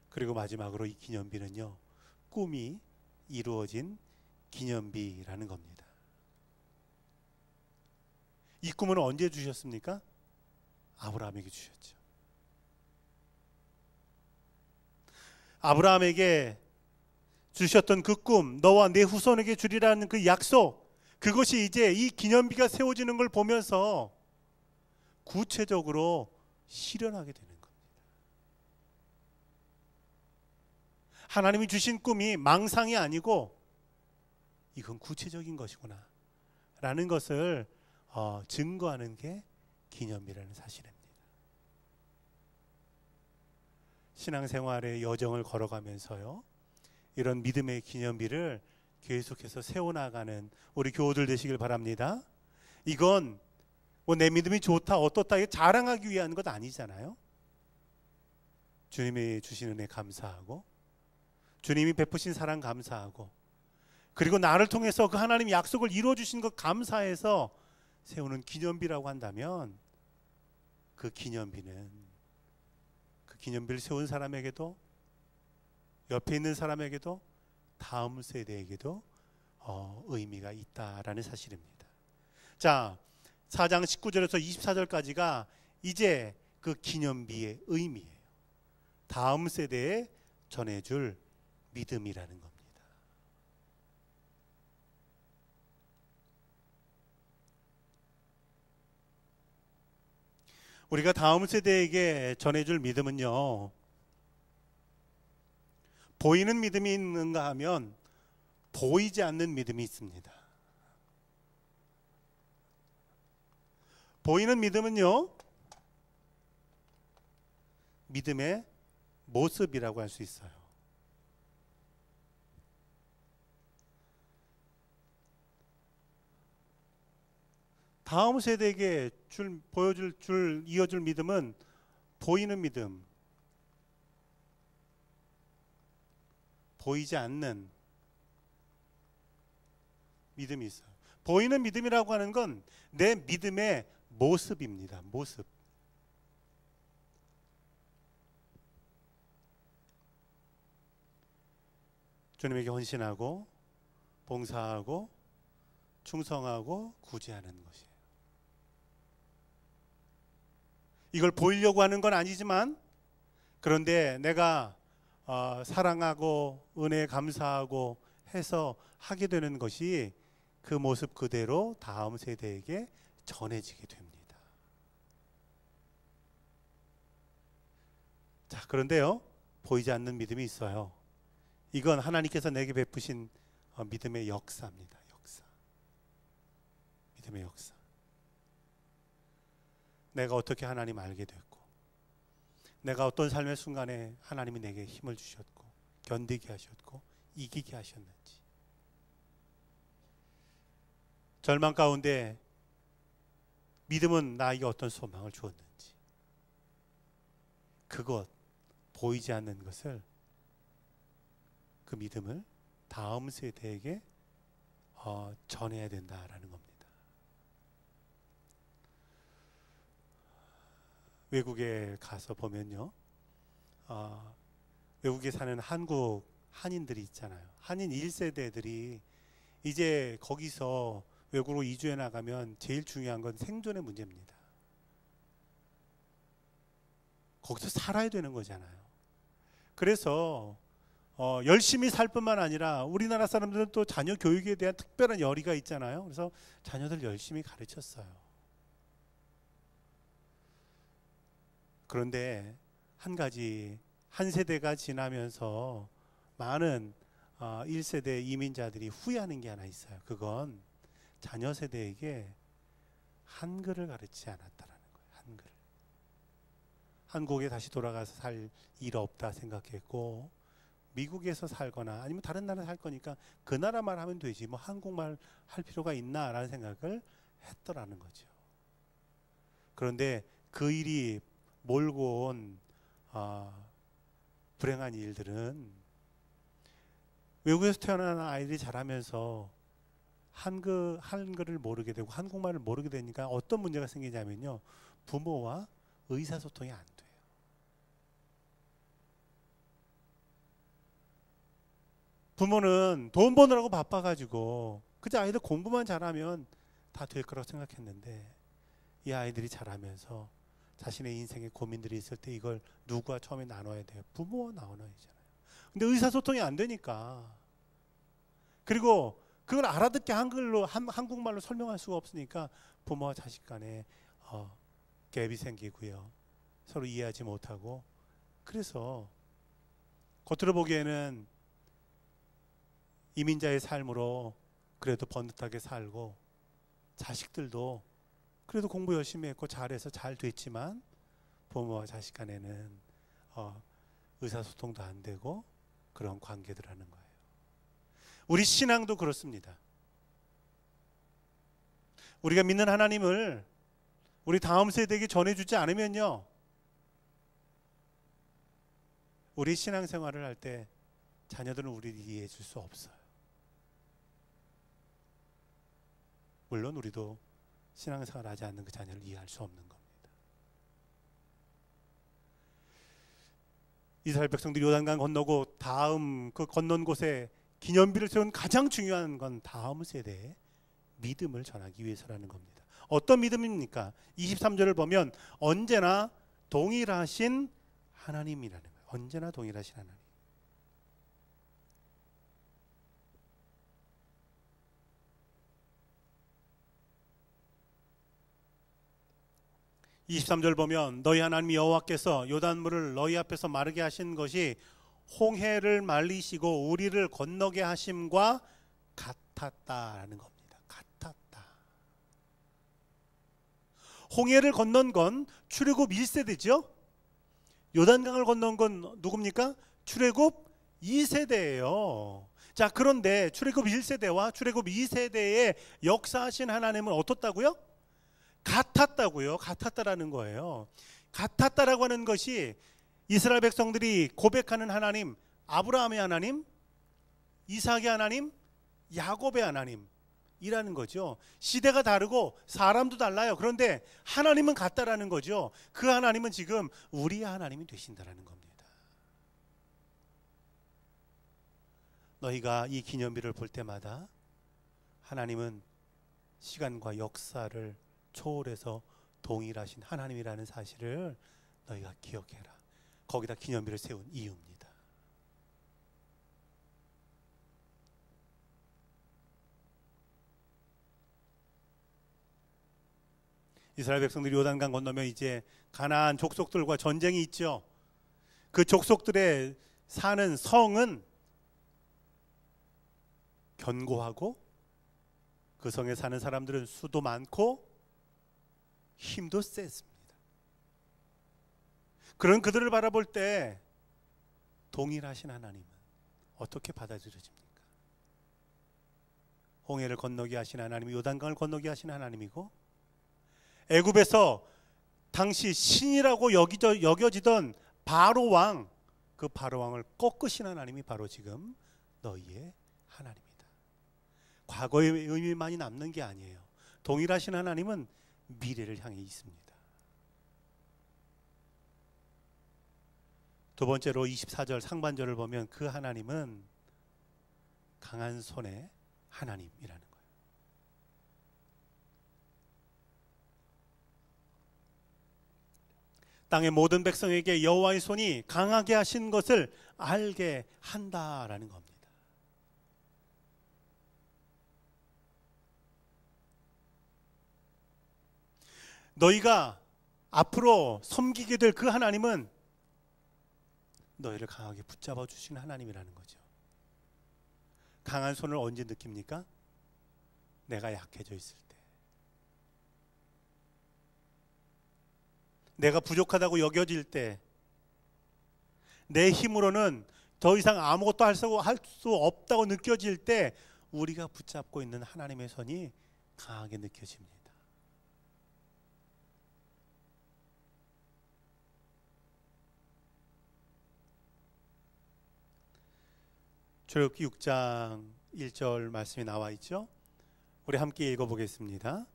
그리고 마지막으로 이 기념비는요, 꿈이 이루어진 기념비라는 겁니다. 이 꿈은 언제 주셨습니까? 아브라함에게 주셨죠. 아브라함에게 주셨던 그 꿈, 너와 내 후손에게 주리라는 그 약속, 그것이 이제 이 기념비가 세워지는 걸 보면서 구체적으로 실현하게 되는 겁니다. 하나님이 주신 꿈이 망상이 아니고 이건 구체적인 것이구나 라는 것을 증거하는 게 기념비라는 사실입니다. 신앙생활의 여정을 걸어가면서요, 이런 믿음의 기념비를 계속해서 세워나가는 우리 교우들 되시길 바랍니다. 이건 뭐 내 믿음이 좋다 어떻다 자랑하기 위한 것 아니잖아요. 주님이 주신 은혜 감사하고, 주님이 베푸신 사랑 감사하고, 그리고 나를 통해서 그 하나님 약속을 이루어 주신 것 감사해서 세우는 기념비라고 한다면, 그 기념비는 그 기념비를 세운 사람에게도, 옆에 있는 사람에게도, 다음 세대에게도 의미가 있다라는 사실입니다. 자, 4장 19절에서 24절까지가 이제 그 기념비의 의미예요. 다음 세대에 전해줄 믿음이라는 겁니다. 우리가 다음 세대에게 전해줄 믿음은요, 보이는 믿음이 있는가 하면 보이지 않는 믿음이 있습니다. 보이는 믿음은요, 믿음의 모습이라고 할 수 있어요. 다음 세대에게 이어줄 믿음은 보이는 믿음, 보이지 않는 믿음이 있어요. 보이는 믿음이라고 하는 건 내 믿음의 모습입니다. 모습. 주님에게 헌신하고 봉사하고 충성하고 구제하는 것이에요. 이걸 보이려고 하는 건 아니지만, 그런데 내가 사랑하고 은혜에 감사하고 해서 하게 되는 것이 그 모습 그대로 다음 세대에게 전해지게 됩니다. 자, 그런데요, 보이지 않는 믿음이 있어요. 이건 하나님께서 내게 베푸신 믿음의 역사입니다. 역사. 믿음의 역사. 내가 어떻게 하나님 알게 됐고, 내가 어떤 삶의 순간에 하나님이 내게 힘을 주셨고, 견디게 하셨고, 이기게 하셨는지, 절망 가운데 믿음은 나에게 어떤 소망을 주었는지, 그것, 보이지 않는 것을, 그 믿음을 다음 세대에게 전해야 된다라는 겁니다. 외국에 가서 보면요, 외국에 사는 한국 한인들이 있잖아요. 한인 1세대들이 이제 거기서 외국으로 이주해 나가면 제일 중요한 건 생존의 문제입니다. 거기서 살아야 되는 거잖아요. 그래서 열심히 살 뿐만 아니라 우리나라 사람들은 또 자녀 교육에 대한 특별한 열의가 있잖아요. 그래서 자녀들 열심히 가르쳤어요. 그런데 한 가지, 한 세대가 지나면서 많은 1세대 이민자들이 후회하는 게 하나 있어요. 그건 자녀 세대에게 한글을 가르치지 않았다라는 거예요. 한글. 한국에 다시 돌아가서 살 일 없다 생각했고, 미국에서 살거나 아니면 다른 나라 살 거니까 그 나라 말 하면 되지 뭐 한국말 할 필요가 있나라는 생각을 했더라는 거죠. 그런데 그 일이 몰고 온 불행한 일들은 외국에서 태어난 아이들이 자라면서 한글을 모르게 되고 한국말을 모르게 되니까 어떤 문제가 생기냐면요, 부모와 의사소통이 안 돼요. 부모는 돈 버느라고 바빠가지고 그저 아이들 공부만 잘하면 다 될 거라고 생각했는데, 이 아이들이 자라면서 자신의 인생에 고민들이 있을 때 이걸 누구와 처음에 나눠야 돼요? 부모와 나눠야 되잖아요. 근데 의사소통이 안 되니까, 그리고 그걸 알아듣게 한국말로 설명할 수가 없으니까 부모와 자식 간에 갭이 생기고요, 서로 이해하지 못하고, 그래서 겉으로 보기에는 이민자의 삶으로 그래도 번듯하게 살고 자식들도 그래도 공부 열심히 했고 잘해서 잘 됐지만 부모와 자식 간에는 의사소통도 안 되고 그런 관계들 하는 거예요. 우리 신앙도 그렇습니다. 우리가 믿는 하나님을 우리 다음 세대에게 전해주지 않으면요, 우리 신앙생활을 할 때 자녀들은 우리를 이해해 줄 수 없어요. 물론 우리도 신앙생활 하지 않는 그 자녀를 이해할 수 없는 겁니다. 이스라엘 백성들이 요단강 건너고 다음 그 건넌 곳에 기념비를 세운 가장 중요한 건 다음 세대에 믿음을 전하기 위해서라는 겁니다. 어떤 믿음입니까? 23절을 보면 언제나 동일하신 하나님이라는 거예요. 언제나 동일하신 하나님. 23절 보면 너희 하나님 여호와께서 요단물을 너희 앞에서 마르게 하신 것이 홍해를 말리시고 우리를 건너게 하심과 같았다라는 겁니다. 같았다. 홍해를 건넌 건 출애굽 1세대죠. 요단강을 건넌 건 누굽니까? 출애굽 2세대예요. 자, 그런데 출애굽 1세대와 출애굽 2세대의 역사하신 하나님은 어떻다고요? 같았다고요. 같았다라는 거예요. 같았다라고 하는 것이 이스라엘 백성들이 고백하는 하나님, 아브라함의 하나님, 이삭의 하나님, 야곱의 하나님이라는 거죠. 시대가 다르고 사람도 달라요. 그런데 하나님은 같다라는 거죠. 그 하나님은 지금 우리의 하나님이 되신다라는 겁니다. 너희가 이 기념비를 볼 때마다 하나님은 시간과 역사를 초월해서 동일하신 하나님이라는 사실을 너희가 기억해라. 거기다 기념비를 세운 이유입니다. 이스라엘 백성들이 요단강 건너면 이제 가나안 족속들과 전쟁이 있죠. 그 족속들의 사는 성은 견고하고 그 성에 사는 사람들은 수도 많고 힘도 셌습니다. 그런 그들을 바라볼 때 동일하신 하나님은 어떻게 받아들여집니까? 홍해를 건너게 하신 하나님이 요단강을 건너게 하신 하나님이고, 애굽에서 당시 신이라고 여겨지던 바로 왕, 그 바로 왕을 꺾으신 하나님이 바로 지금 너희의 하나님이다. 과거의 의미만이 남는 게 아니에요. 동일하신 하나님은 미래를 향해 있습니다. 두 번째로 24절 상반절을 보면 그 하나님은 강한 손의 하나님이라는 거예요. 땅의 모든 백성에게 여호와의 손이 강하게 하신 것을 알게 한다라는 겁니다. 너희가 앞으로 섬기게 될 그 하나님은 너희를 강하게 붙잡아 주시는 하나님이라는 거죠. 강한 손을 언제 느낍니까? 내가 약해져 있을 때, 내가 부족하다고 여겨질 때, 내 힘으로는 더 이상 아무것도 할 수 없다고 느껴질 때 우리가 붙잡고 있는 하나님의 손이 강하게 느껴집니다. 출애굽기 6장 1절 말씀이 나와 있죠. 우리 함께 읽어보겠습니다.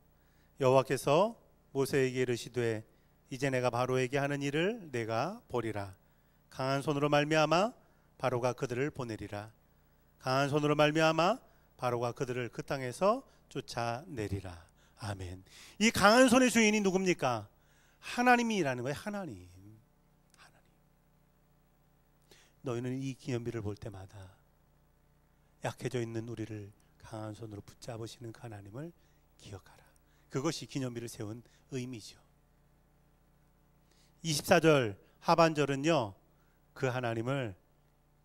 여호와께서 모세에게 이르시되 이제 내가 바로에게 하는 일을 내가 보리라. 강한 손으로 말미암아 바로가 그들을 보내리라. 강한 손으로 말미암아 바로가 그들을 그 땅에서 쫓아내리라. 아멘. 이 강한 손의 주인이 누굽니까? 하나님이라는 거예요. 하나님. 너희는 이 기념비를 볼 때마다 약해져 있는 우리를 강한 손으로 붙잡으시는 그 하나님을 기억하라. 그것이 기념비를 세운 의미죠. 24절 하반절은요, 그 하나님을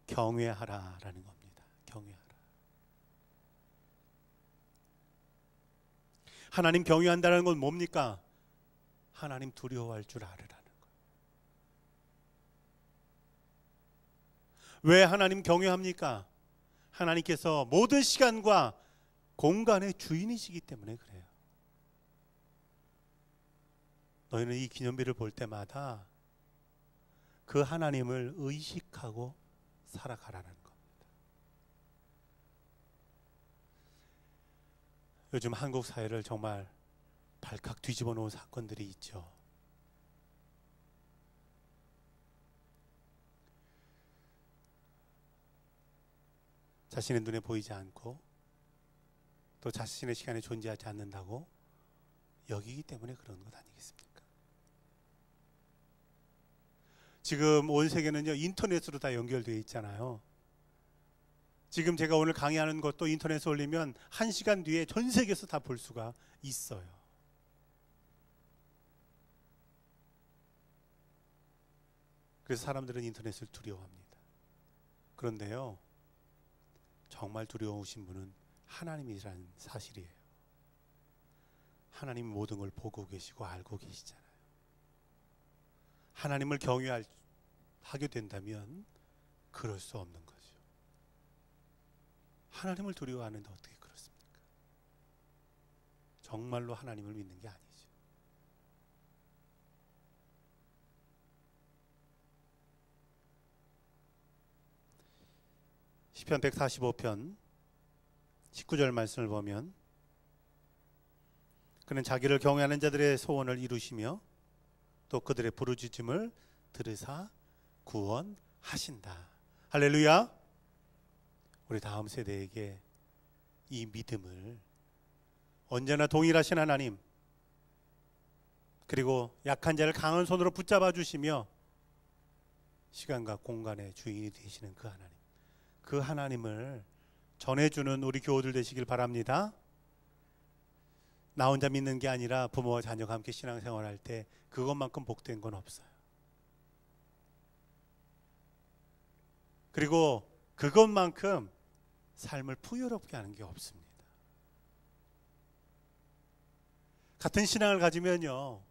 경외하라라는 겁니다. 경외하라. 하나님 경외한다는 건 뭡니까? 하나님 두려워할 줄 알으라는 거예요. 왜 하나님 경외합니까? 하나님께서 모든 시간과 공간의 주인이시기 때문에 그래요. 너희는 이 기념비를 볼 때마다 그 하나님을 의식하고 살아가라는 겁니다. 요즘 한국 사회를 정말 발칵 뒤집어 놓은 사건들이 있죠. 자신의 눈에 보이지 않고 또 자신의 시간에 존재하지 않는다고 여기기 때문에 그런 것 아니겠습니까? 지금 온 세계는요, 인터넷으로 다 연결되어 있잖아요. 지금 제가 오늘 강의하는 것도 인터넷에 올리면 1시간 뒤에 전 세계에서 다 볼 수가 있어요. 그래서 사람들은 인터넷을 두려워합니다. 그런데요, 정말 두려우신 분은 하나님이라는 사실이에요. 하나님이 모든 걸 보고 계시고 알고 계시잖아요. 하나님을 경외하게 된다면 그럴 수 없는 거죠. 하나님을 두려워하는데 어떻게 그렇습니까? 정말로 하나님을 믿는 게 아니죠. 시편 145편 19절 말씀을 보면 그는 자기를 경외하는 자들의 소원을 이루시며 또 그들의 부르짖음을 들으사 구원하신다. 할렐루야. 우리 다음 세대에게 이 믿음을, 언제나 동일하신 하나님, 그리고 약한 자를 강한 손으로 붙잡아 주시며 시간과 공간의 주인이 되시는 그 하나님, 그 하나님을 전해주는 우리 교우들 되시길 바랍니다. 나 혼자 믿는 게 아니라 부모와 자녀가 함께 신앙생활할 때 그것만큼 복된 건 없어요. 그리고 그것만큼 삶을 풍요롭게 하는 게 없습니다. 같은 신앙을 가지면요,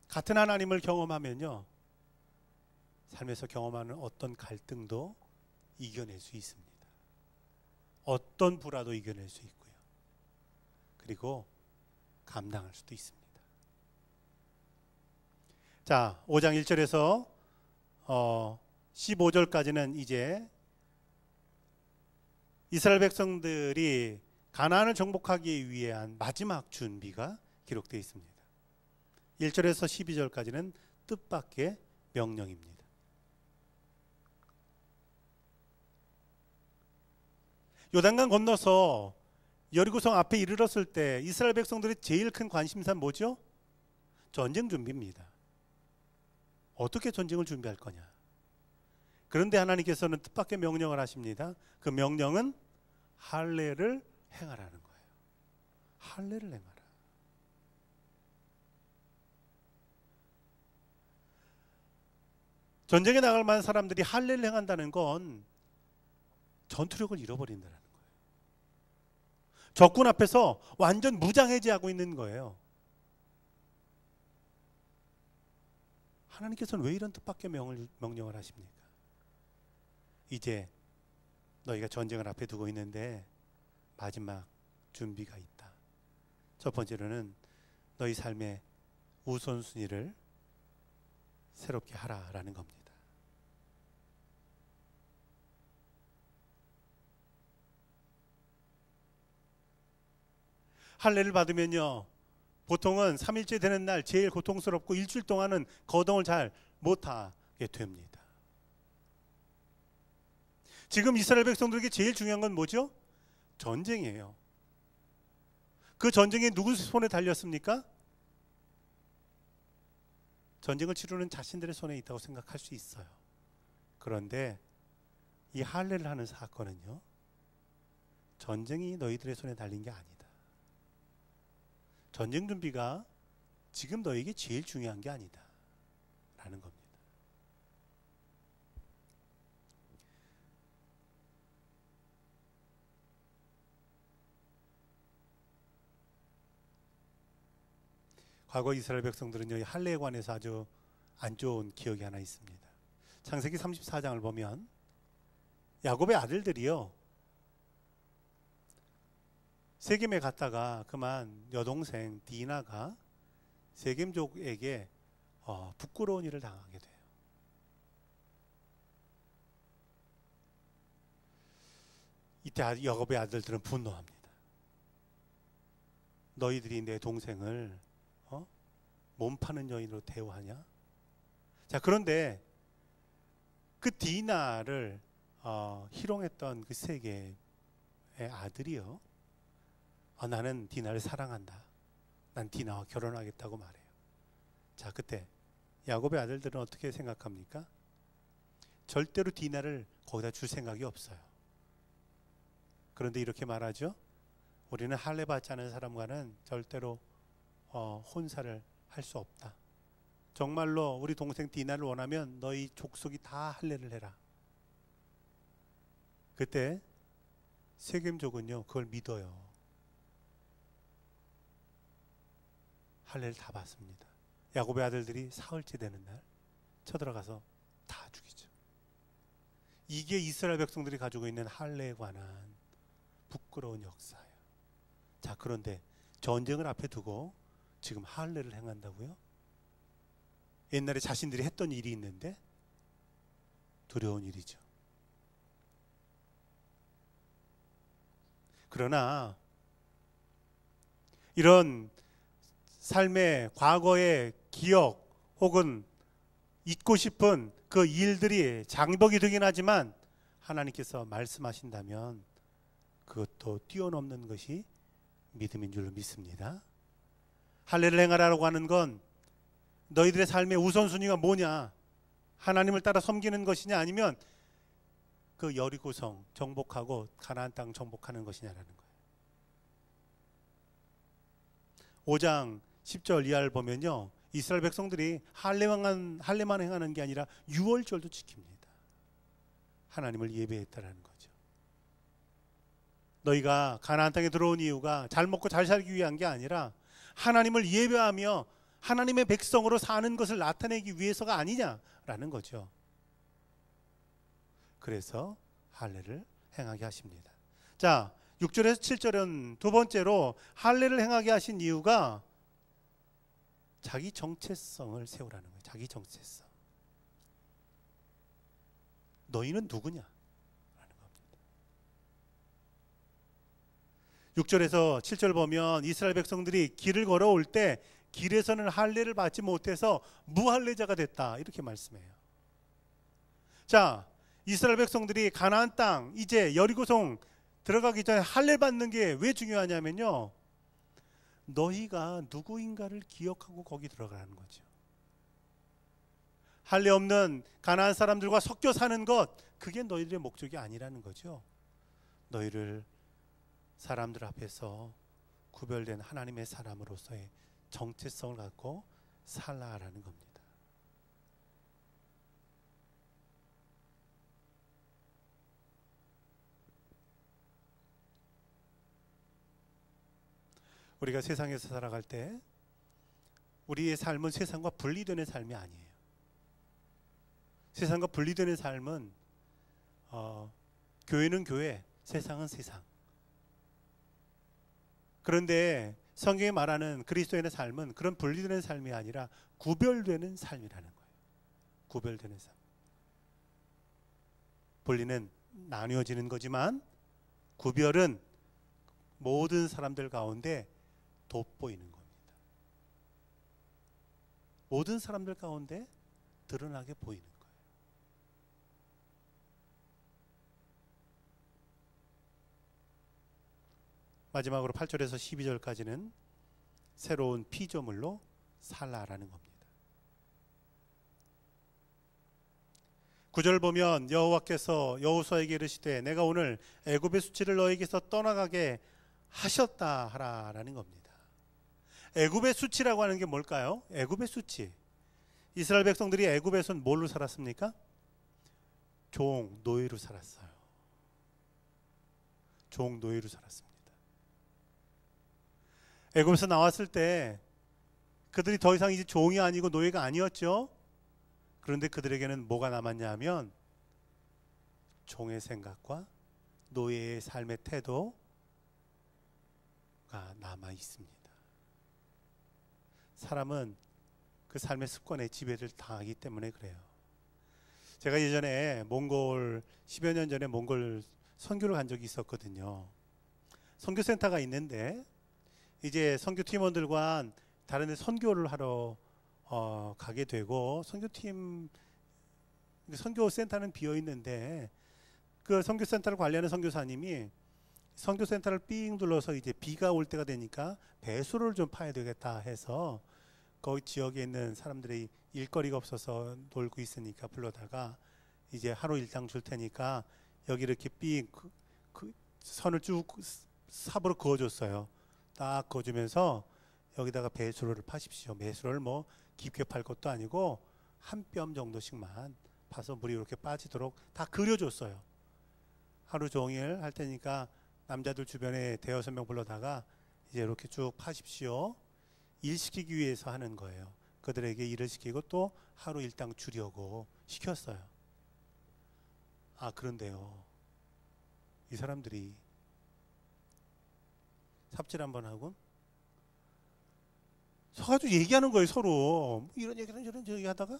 같은 하나님을 경험하면요, 삶에서 경험하는 어떤 갈등도 이겨낼 수 있습니다. 어떤 불화도 이겨낼 수 있고요. 그리고 감당할 수도 있습니다. 자, 5장 1절에서 15절까지는 이제 이스라엘 백성들이 가나안을 정복하기 위한 마지막 준비가 기록되어 있습니다. 1절에서 12절까지는 뜻밖의 명령입니다. 요단강 건너서 여리고성 앞에 이르렀을 때 이스라엘 백성들의 제일 큰 관심사는 뭐죠? 전쟁 준비입니다. 어떻게 전쟁을 준비할 거냐. 그런데 하나님께서는 뜻밖의 명령을 하십니다. 그 명령은 할례를 행하라는 거예요. 할례를 행하라. 전쟁에 나갈 만한 사람들이 할례를 행한다는 건 전투력을 잃어버린다는 거예요. 적군 앞에서 완전 무장해제하고 있는 거예요. 하나님께서는 왜 이런 뜻밖의 명령을 하십니까? 이제 너희가 전쟁을 앞에 두고 있는데 마지막 준비가 있다. 첫 번째로는 너희 삶의 우선순위를 새롭게 하라라는 겁니다. 할례를 받으면요, 보통은 3일째 되는 날 제일 고통스럽고 일주일 동안은 거동을 잘 못하게 됩니다. 지금 이스라엘 백성들에게 제일 중요한 건 뭐죠? 전쟁이에요. 그 전쟁이 누구 손에 달렸습니까? 전쟁을 치르는 자신들의 손에 있다고 생각할 수 있어요. 그런데 이 할례를 하는 사건은요, 전쟁이 너희들의 손에 달린 게 아니다. 전쟁 준비가 지금 너에게 제일 중요한 게 아니다 라는 겁니다. 과거 이스라엘 백성들은요, 할례에 관해서 아주 안 좋은 기억이 하나 있습니다. 창세기 34장을 보면 야곱의 아들들이요, 세겜에 갔다가 그만 여동생 디나가 세겜족에게 부끄러운 일을 당하게 돼요. 이때 야곱의 아들들은 분노합니다. 너희들이 내 동생을 몸 파는 여인으로 대우하냐? 자, 그런데 그 디나를 희롱했던 그 세겜의 아들이요, 나는 디나를 사랑한다. 난 디나와 결혼하겠다고 말해요. 자, 그때 야곱의 아들들은 어떻게 생각합니까? 절대로 디나를 거기다 줄 생각이 없어요. 그런데 이렇게 말하죠. 우리는 할례 받지 않은 사람과는 절대로 혼사를 할 수 없다. 정말로 우리 동생 디나를 원하면 너희 족속이 다 할례를 해라. 그때 세겜족은요, 그걸 믿어요. 할례를 다 받습니다. 야곱의 아들들이 사흘째 되는 날 쳐들어가서 다 죽이죠. 이게 이스라엘 백성들이 가지고 있는 할례에 관한 부끄러운 역사예요. 자, 그런데 전쟁을 앞에 두고 지금 할례를 행한다고요? 옛날에 자신들이 했던 일이 있는데 두려운 일이죠. 그러나 이런 삶의 과거의 기억 혹은 잊고 싶은 그 일들이 장벽이 되긴 하지만 하나님께서 말씀하신다면 그것도 뛰어넘는 것이 믿음인 줄로 믿습니다. 할례를 행하라고 하는 건 너희들의 삶의 우선순위가 뭐냐, 하나님을 따라 섬기는 것이냐, 아니면 그 여리고성 정복하고 가나안 땅 정복하는 것이냐라는 거예요. 5장 10절 이하를 보면요, 이스라엘 백성들이 할례만 행하는 게 아니라 유월절도 지킵니다. 하나님을 예배했다라는 거죠. 너희가 가나안 땅에 들어온 이유가 잘 먹고 잘 살기 위한 게 아니라 하나님을 예배하며 하나님의 백성으로 사는 것을 나타내기 위해서가 아니냐라는 거죠. 그래서 할례를 행하게 하십니다. 자, 6절에서 7절은 두 번째로 할례를 행하게 하신 이유가 자기 정체성을 세우라는 거예요. 자기 정체성. 너희는 누구냐? 라는 겁니다. 6절에서 7절 보면 이스라엘 백성들이 길을 걸어올 때 길에서는 할례를 받지 못해서 무할례자가 됐다, 이렇게 말씀해요. 자, 이스라엘 백성들이 가나안 땅 이제 여리고성 들어가기 전에 할례 받는 게 왜 중요하냐면요, 너희가 누구인가를 기억하고 거기 들어가는 거죠. 할례 없는 가나안 사람들과 섞여 사는 것, 그게 너희들의 목적이 아니라는 거죠. 너희를 사람들 앞에서 구별된 하나님의 사람으로서의 정체성을 갖고 살라라는 겁니다. 우리가 세상에서 살아갈 때 우리의 삶은 세상과 분리되는 삶이 아니에요. 세상과 분리되는 삶은 교회는 교회, 세상은 세상. 그런데 성경이 말하는 그리스도인의 삶은 그런 분리되는 삶이 아니라 구별되는 삶이라는 거예요. 구별되는 삶. 분리는 나뉘어지는 거지만 구별은 모든 사람들 가운데 돋보이는 겁니다. 모든 사람들 가운데 드러나게 보이는 거예요. 마지막으로 8절에서 12절까지는 새로운 피조물로 살라라는 겁니다. 9절 보면 여호와께서 여호수아에게 이르시되 내가 오늘 애굽의 수치를 너에게서 떠나가게 하셨다 하라라는 겁니다. 애굽의 수치라고 하는 게 뭘까요? 애굽의 수치. 이스라엘 백성들이 애굽에서는 뭘로 살았습니까? 종, 노예로 살았어요. 종, 노예로 살았습니다. 애굽에서 나왔을 때 그들이 더 이상 이제 종이 아니고 노예가 아니었죠. 그런데 그들에게는 뭐가 남았냐 하면 종의 생각과 노예의 삶의 태도가 남아 있습니다. 사람은 그 삶의 습관에 지배를 당하기 때문에 그래요. 제가 예전에 몽골 10여 년 전에 몽골 선교를 간 적이 있었거든요. 선교센터가 있는데 이제 선교 팀원들과 다른 데 선교를 하러 가게 되고, 선교센터는 비어 있는데 그 선교센터를 관리하는 선교사님이 선교센터를 삥 둘러서 이제 비가 올 때가 되니까 배수를 좀 파야 되겠다 해서 거기 지역에 있는 사람들이 일거리가 없어서 놀고 있으니까 불러다가 이제 하루 일당 줄 테니까 여기 이렇게 삥 그 선을 쭉 삽으로 그어줬어요. 딱 그어주면서 여기다가 배수로를 파십시오. 배수로를 뭐 깊게 팔 것도 아니고 한 뼘 정도씩만 파서 물이 이렇게 빠지도록 다 그려줬어요. 하루 종일 할 테니까 남자들 주변에 대여섯 명 불러다가 이제 이렇게 쭉 파십시오. 일 시키기 위해서 하는 거예요. 그들에게 일을 시키고 또 하루 일당 주려고 시켰어요. 아, 그런데요, 이 사람들이 삽질 한번 하고 서가지고 얘기하는 거예요. 서로 이런 얘기는 저런 얘기 하다가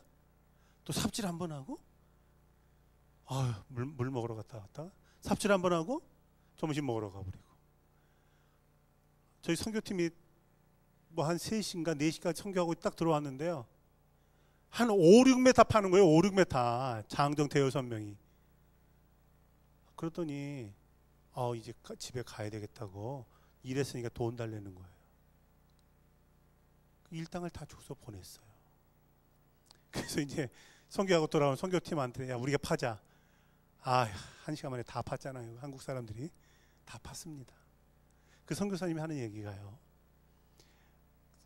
또 삽질 한번 하고, 물 먹으러 갔다가 삽질 한번 하고 점심 먹으러 가버리고. 저희 선교팀이 뭐 한 3시인가 4시까지 선교하고 딱 들어왔는데요, 한 5, 6m 파는 거예요. 5, 6m. 장정 대여섯 명이. 그랬더니 이제 집에 가야 되겠다고 일했으니까 돈 달라는 거예요. 일당을 다 줘서 보냈어요. 그래서 이제 선교하고 돌아온 선교팀한테 야, 우리가 파자. 한 시간 만에 다 팠잖아요. 한국 사람들이 다 팠습니다. 그 선교사님이 하는 얘기가요,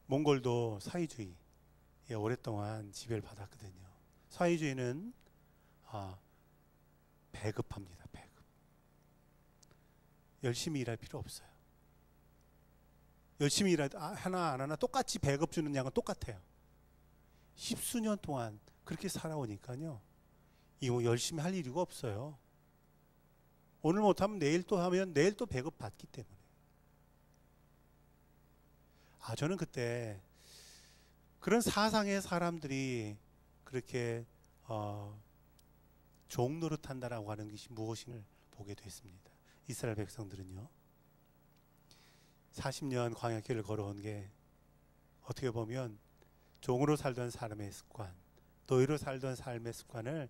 몽골도 사회주의에 오랫동안 지배를 받았거든요. 사회주의는 배급합니다. 배급. 열심히 일할 필요 없어요. 열심히 일할 때 하나 안 하나 똑같이 배급 주는 양은 똑같아요. 10수년 동안 그렇게 살아오니까요, 이거 열심히 할 이유가 없어요. 오늘 못하면 내일 또 하면 내일 또 배급 받기 때문에. 저는 그때 그런 사상의 사람들이 그렇게 종 노릇한다라고 하는 것이 무엇인을 보게 됐습니다. 이스라엘 백성들은요, 40년 광야길을 걸어온 게 어떻게 보면 종으로 살던 삶의 습관, 노예로 살던 삶의 습관을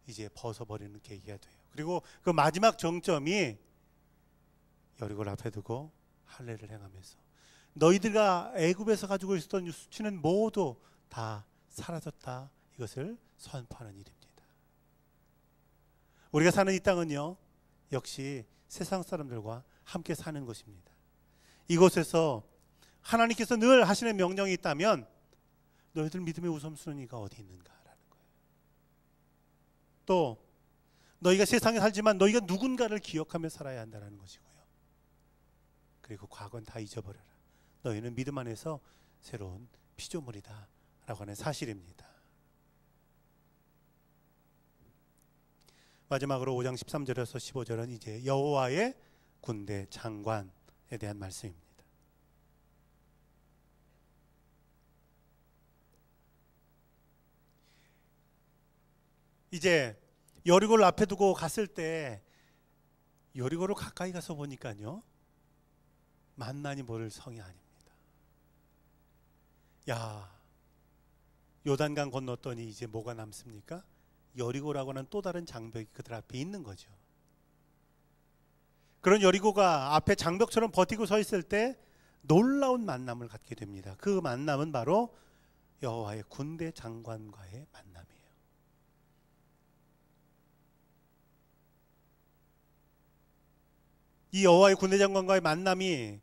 이제 벗어버리는 계기가 돼요. 그리고 그 마지막 정점이 여리고를 앞에 두고 할례를 행하면서 너희들과 애굽에서 가지고 있었던 수치는 모두 다 사라졌다, 이것을 선포하는 일입니다. 우리가 사는 이 땅은요, 역시 세상 사람들과 함께 사는 것입니다. 이곳에서 하나님께서 늘 하시는 명령이 있다면 너희들 믿음의 우선순위가 어디 있는가라는 거예요. 또 너희가 세상에 살지만 너희가 누군가를 기억하며 살아야 한다는 것이고요. 그리고 과거는 다 잊어버려라. 너희는 믿음 안에서 새로운 피조물이다 라고 하는 사실입니다. 마지막으로 5장 13절에서 15절은 이제 여호와의 군대 장관에 대한 말씀입니다. 이제 여리고를 앞에 두고 갔을 때 여리고로 가까이 가서 보니까요, 만나니 모를 성이 아닙니다. 야, 요단강 건넜더니 이제 뭐가 남습니까? 여리고라고 하는 또 다른 장벽이 그들 앞에 있는 거죠. 그런 여리고가 앞에 장벽처럼 버티고 서 있을 때 놀라운 만남을 갖게 됩니다. 그 만남은 바로 여호와의 군대 장관과의 만남이에요. 이 여호와의 군대 장관과의 만남이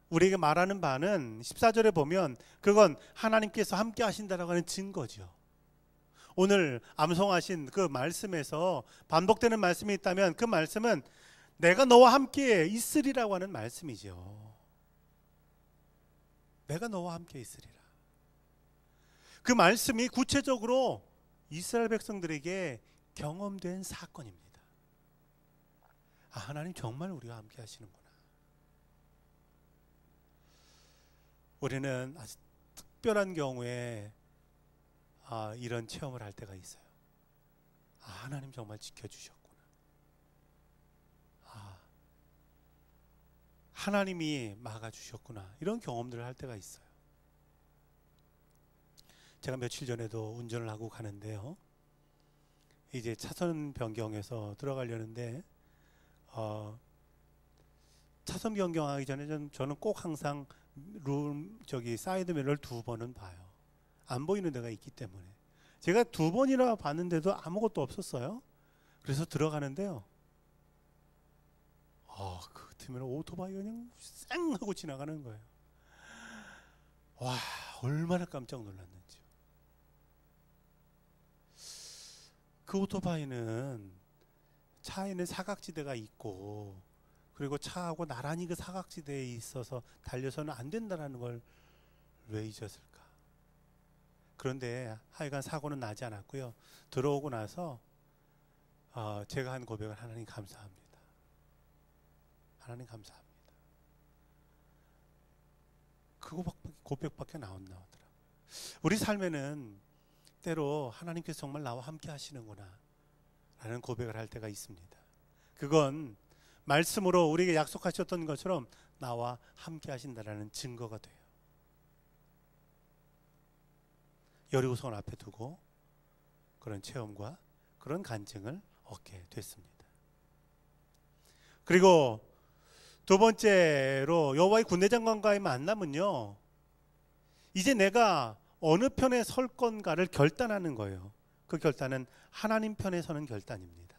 우리에게 말하는 바는 14절에 보면 그건 하나님께서 함께 하신다라고 하는 증거죠. 오늘 암송하신 그 말씀에서 반복되는 말씀이 있다면 그 말씀은 내가 너와 함께 있으리라고 하는 말씀이죠. 내가 너와 함께 있으리라. 그 말씀이 구체적으로 이스라엘 백성들에게 경험된 사건입니다. 아, 하나님 정말 우리와 함께 하시는구나. 우리는 아주 특별한 경우에 이런 체험을 할 때가 있어요. 아, 하나님 정말 지켜주셨구나. 아, 하나님이 막아주셨구나. 이런 경험들을 할 때가 있어요. 제가 며칠 전에도 운전을 하고 가는데요, 이제 차선 변경해서 들어가려는데 차선 변경하기 전에 저는 꼭 항상 사이드 미러를 2번은 봐요. 안 보이는 데가 있기 때문에. 제가 2번이나 봤는데도 아무것도 없었어요. 그래서 들어가는데요, 그 틈에 오토바이가 그냥 쌩 하고 지나가는 거예요. 와, 얼마나 깜짝 놀랐는지요. 그 오토바이는 차에는 사각지대가 있고, 그리고 차하고 나란히 그 사각지대에 있어서 달려서는 안 된다는 걸 왜 잊었을까? 그런데 하여간 사고는 나지 않았고요. 들어오고 나서 제가 한 고백은 하나님 감사합니다. 하나님 감사합니다. 그 고백밖에 나오더라고요. 우리 삶에는 때로 하나님께서 정말 나와 함께 하시는구나 라는 고백을 할 때가 있습니다. 그건 말씀으로 우리에게 약속하셨던 것처럼 나와 함께 하신다라는 증거가 돼요. 여리고성 앞에 두고 그런 체험과 그런 간증을 얻게 됐습니다. 그리고 두 번째로 여호와의 군대 장관과의 만남은요, 이제 내가 어느 편에 설 건가를 결단하는 거예요. 그 결단은 하나님 편에 서는 결단입니다.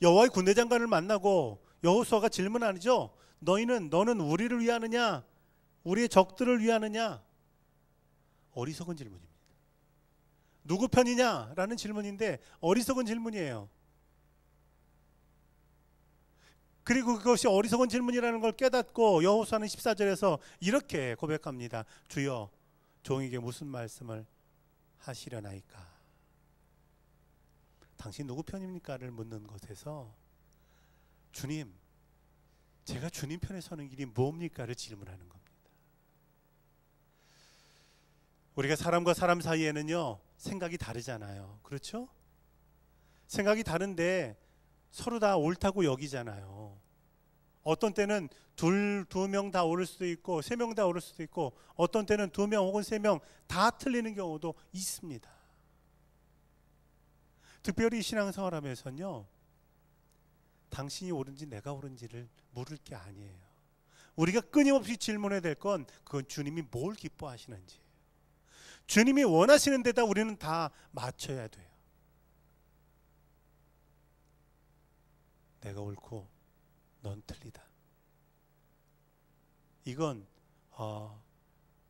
여호와의 군대 장관을 만나고 여호수아가 질문하죠. 너는 우리를 위하느냐, 우리의 적들을 위하느냐? 어리석은 질문입니다. 누구 편이냐라는 질문인데 어리석은 질문이에요. 그리고 그것이 어리석은 질문이라는 걸 깨닫고 여호수아는 14절에서 이렇게 고백합니다. 주여, 종에게 무슨 말씀을 하시려나이까? 당신 누구 편입니까?를 묻는 것에서 주님, 제가 주님 편에 서는 길이 뭡니까?를 질문하는 겁니다. 우리가 사람과 사람 사이에는요, 생각이 다르잖아요. 그렇죠? 생각이 다른데 서로 다 옳다고 여기잖아요. 어떤 때는 두 명 다 옳을 수도 있고 3명 다 옳을 수도 있고, 어떤 때는 2명 혹은 3명 다 틀리는 경우도 있습니다. 특별히 신앙생활하면서는요, 당신이 옳은지 내가 옳은지를 물을 게 아니에요. 우리가 끊임없이 질문해야 될 건 그건 주님이 뭘 기뻐하시는지, 주님이 원하시는 데다 우리는 다 맞춰야 돼요. 내가 옳고 넌 틀리다. 이건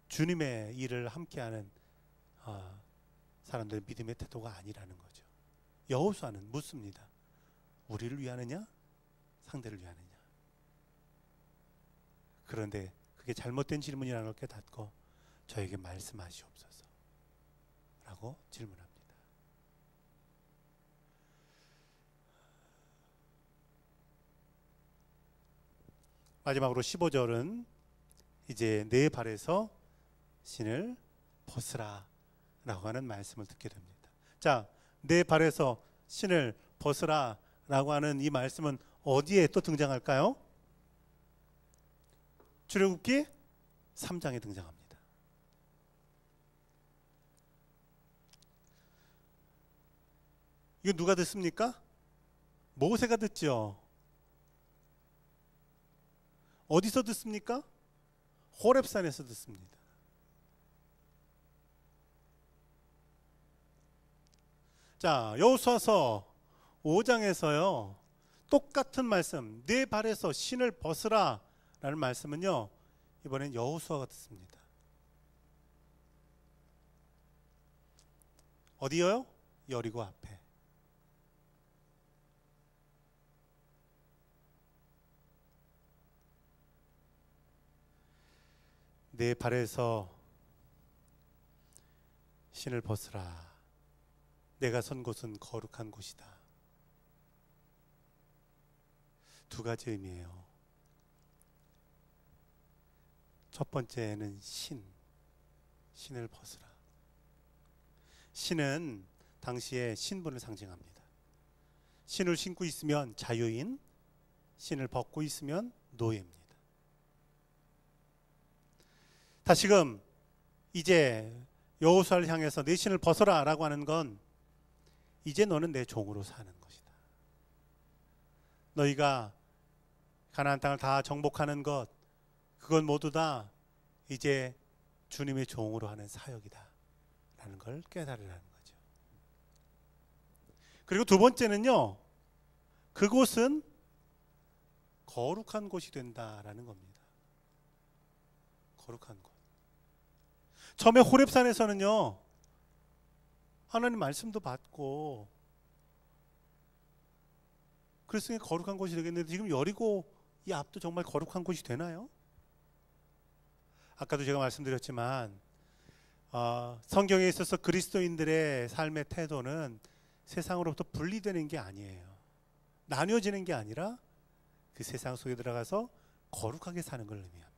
주님의 일을 함께하는 사람들의 믿음의 태도가 아니라는 거죠. 여호수아는 묻습니다. 우리를 위하느냐 상대를 위하느냐. 그런데 그게 잘못된 질문이라는 걸 깨닫고 저에게 말씀하시옵소서 라고 질문합니다. 마지막으로 15절은 이제 내 발에서 신을 벗으라 라고 하는 말씀을 듣게 됩니다. 자, 내 발에서 신을 벗으라 라고 하는 이 말씀은 어디에 또 등장할까요? 출애굽기 3장에 등장합니다. 이거 누가 듣습니까? 모세가 듣죠. 어디서 듣습니까? 호렙산에서 듣습니다. 자, 여호수아서 5장에서요 똑같은 말씀, 내 발에서 신을 벗으라 라는 말씀은요 이번엔 여호수아가 듣습니다. 어디요? 여리고 앞에. 내 발에서 신을 벗으라. 내가 선 곳은 거룩한 곳이다. 두 가지 의미예요. 첫 번째는 신을 벗으라. 신은 당시의 신분을 상징합니다. 신을 신고 있으면 자유인, 신을 벗고 있으면 노예입니다. 다시금 이제 여호수아를 향해서 내 신을 벗어라 라고 하는 건 이제 너는 내 종으로 사는 것이다. 너희가 가나안 땅을 다 정복하는 것, 그건 모두 다 이제 주님의 종으로 하는 사역이다 라는 걸 깨달으라는 거죠. 그리고 두 번째는요, 그곳은 거룩한 곳이 된다라는 겁니다. 거룩한 곳. 처음에 호렙산에서는요 하나님 말씀도 받고 그랬으니 거룩한 곳이 되겠는데 지금 여리고 이 앞도 정말 거룩한 곳이 되나요? 아까도 제가 말씀드렸지만 성경에 있어서 그리스도인들의 삶의 태도는 세상으로부터 분리되는 게 아니에요. 나뉘어지는 게 아니라 그 세상 속에 들어가서 거룩하게 사는 걸 의미합니다.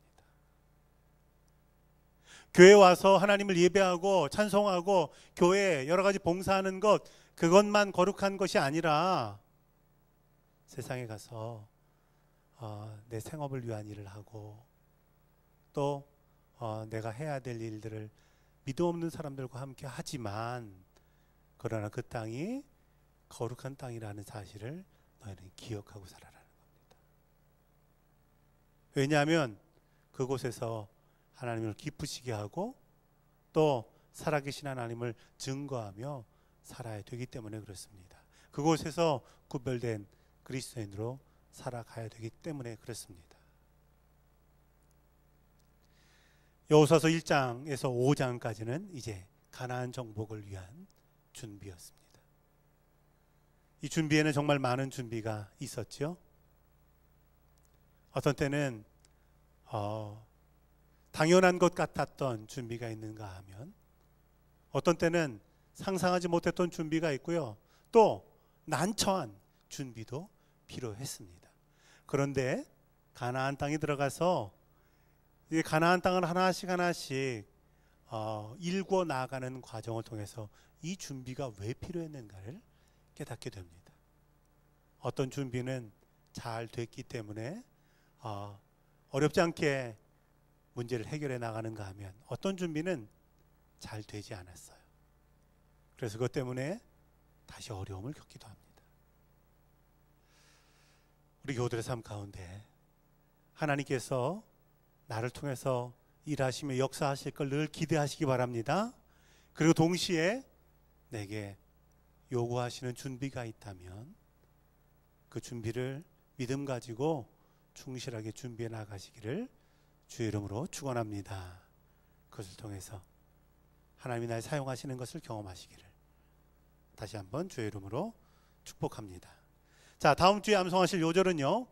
교회 와서 하나님을 예배하고 찬송하고 교회에 여러 가지 봉사하는 것, 그것만 거룩한 것이 아니라 세상에 가서 내 생업을 위한 일을 하고 또 내가 해야 될 일들을 믿음 없는 사람들과 함께 하지만 그러나 그 땅이 거룩한 땅이라는 사실을 너희는 기억하고 살아라는 겁니다. 왜냐하면 그곳에서 하나님을 기쁘시게 하고 또 살아계신 하나님을 증거하며 살아야 되기 때문에 그렇습니다. 그곳에서 구별된 그리스도인으로 살아가야 되기 때문에 그렇습니다. 여호수아서 1장에서 5장까지는 이제 가나안 정복을 위한 준비였습니다. 이 준비에는 정말 많은 준비가 있었죠. 어떤 때는 당연한 것 같았던 준비가 있는가 하면 어떤 때는 상상하지 못했던 준비가 있고요. 또 난처한 준비도 필요했습니다. 그런데 가나안 땅에 들어가서 이 가나안 땅을 하나씩 일궈 나가는 과정을 통해서 이 준비가 왜 필요했는가를 깨닫게 됩니다. 어떤 준비는 잘 됐기 때문에 어렵지 않게 문제를 해결해 나가는가 하면 어떤 준비는 잘 되지 않았어요. 그래서 그것 때문에 다시 어려움을 겪기도 합니다. 우리 교우들의 삶 가운데 하나님께서 나를 통해서 일하시며 역사하실 걸 늘 기대하시기 바랍니다. 그리고 동시에 내게 요구하시는 준비가 있다면 그 준비를 믿음 가지고 충실하게 준비해 나가시기를 주의 이름으로 축원합니다. 그것을 통해서 하나님이 날 사용하시는 것을 경험하시기를 다시 한번 주의 이름으로 축복합니다. 자, 다음 주에 암송하실 요절은요,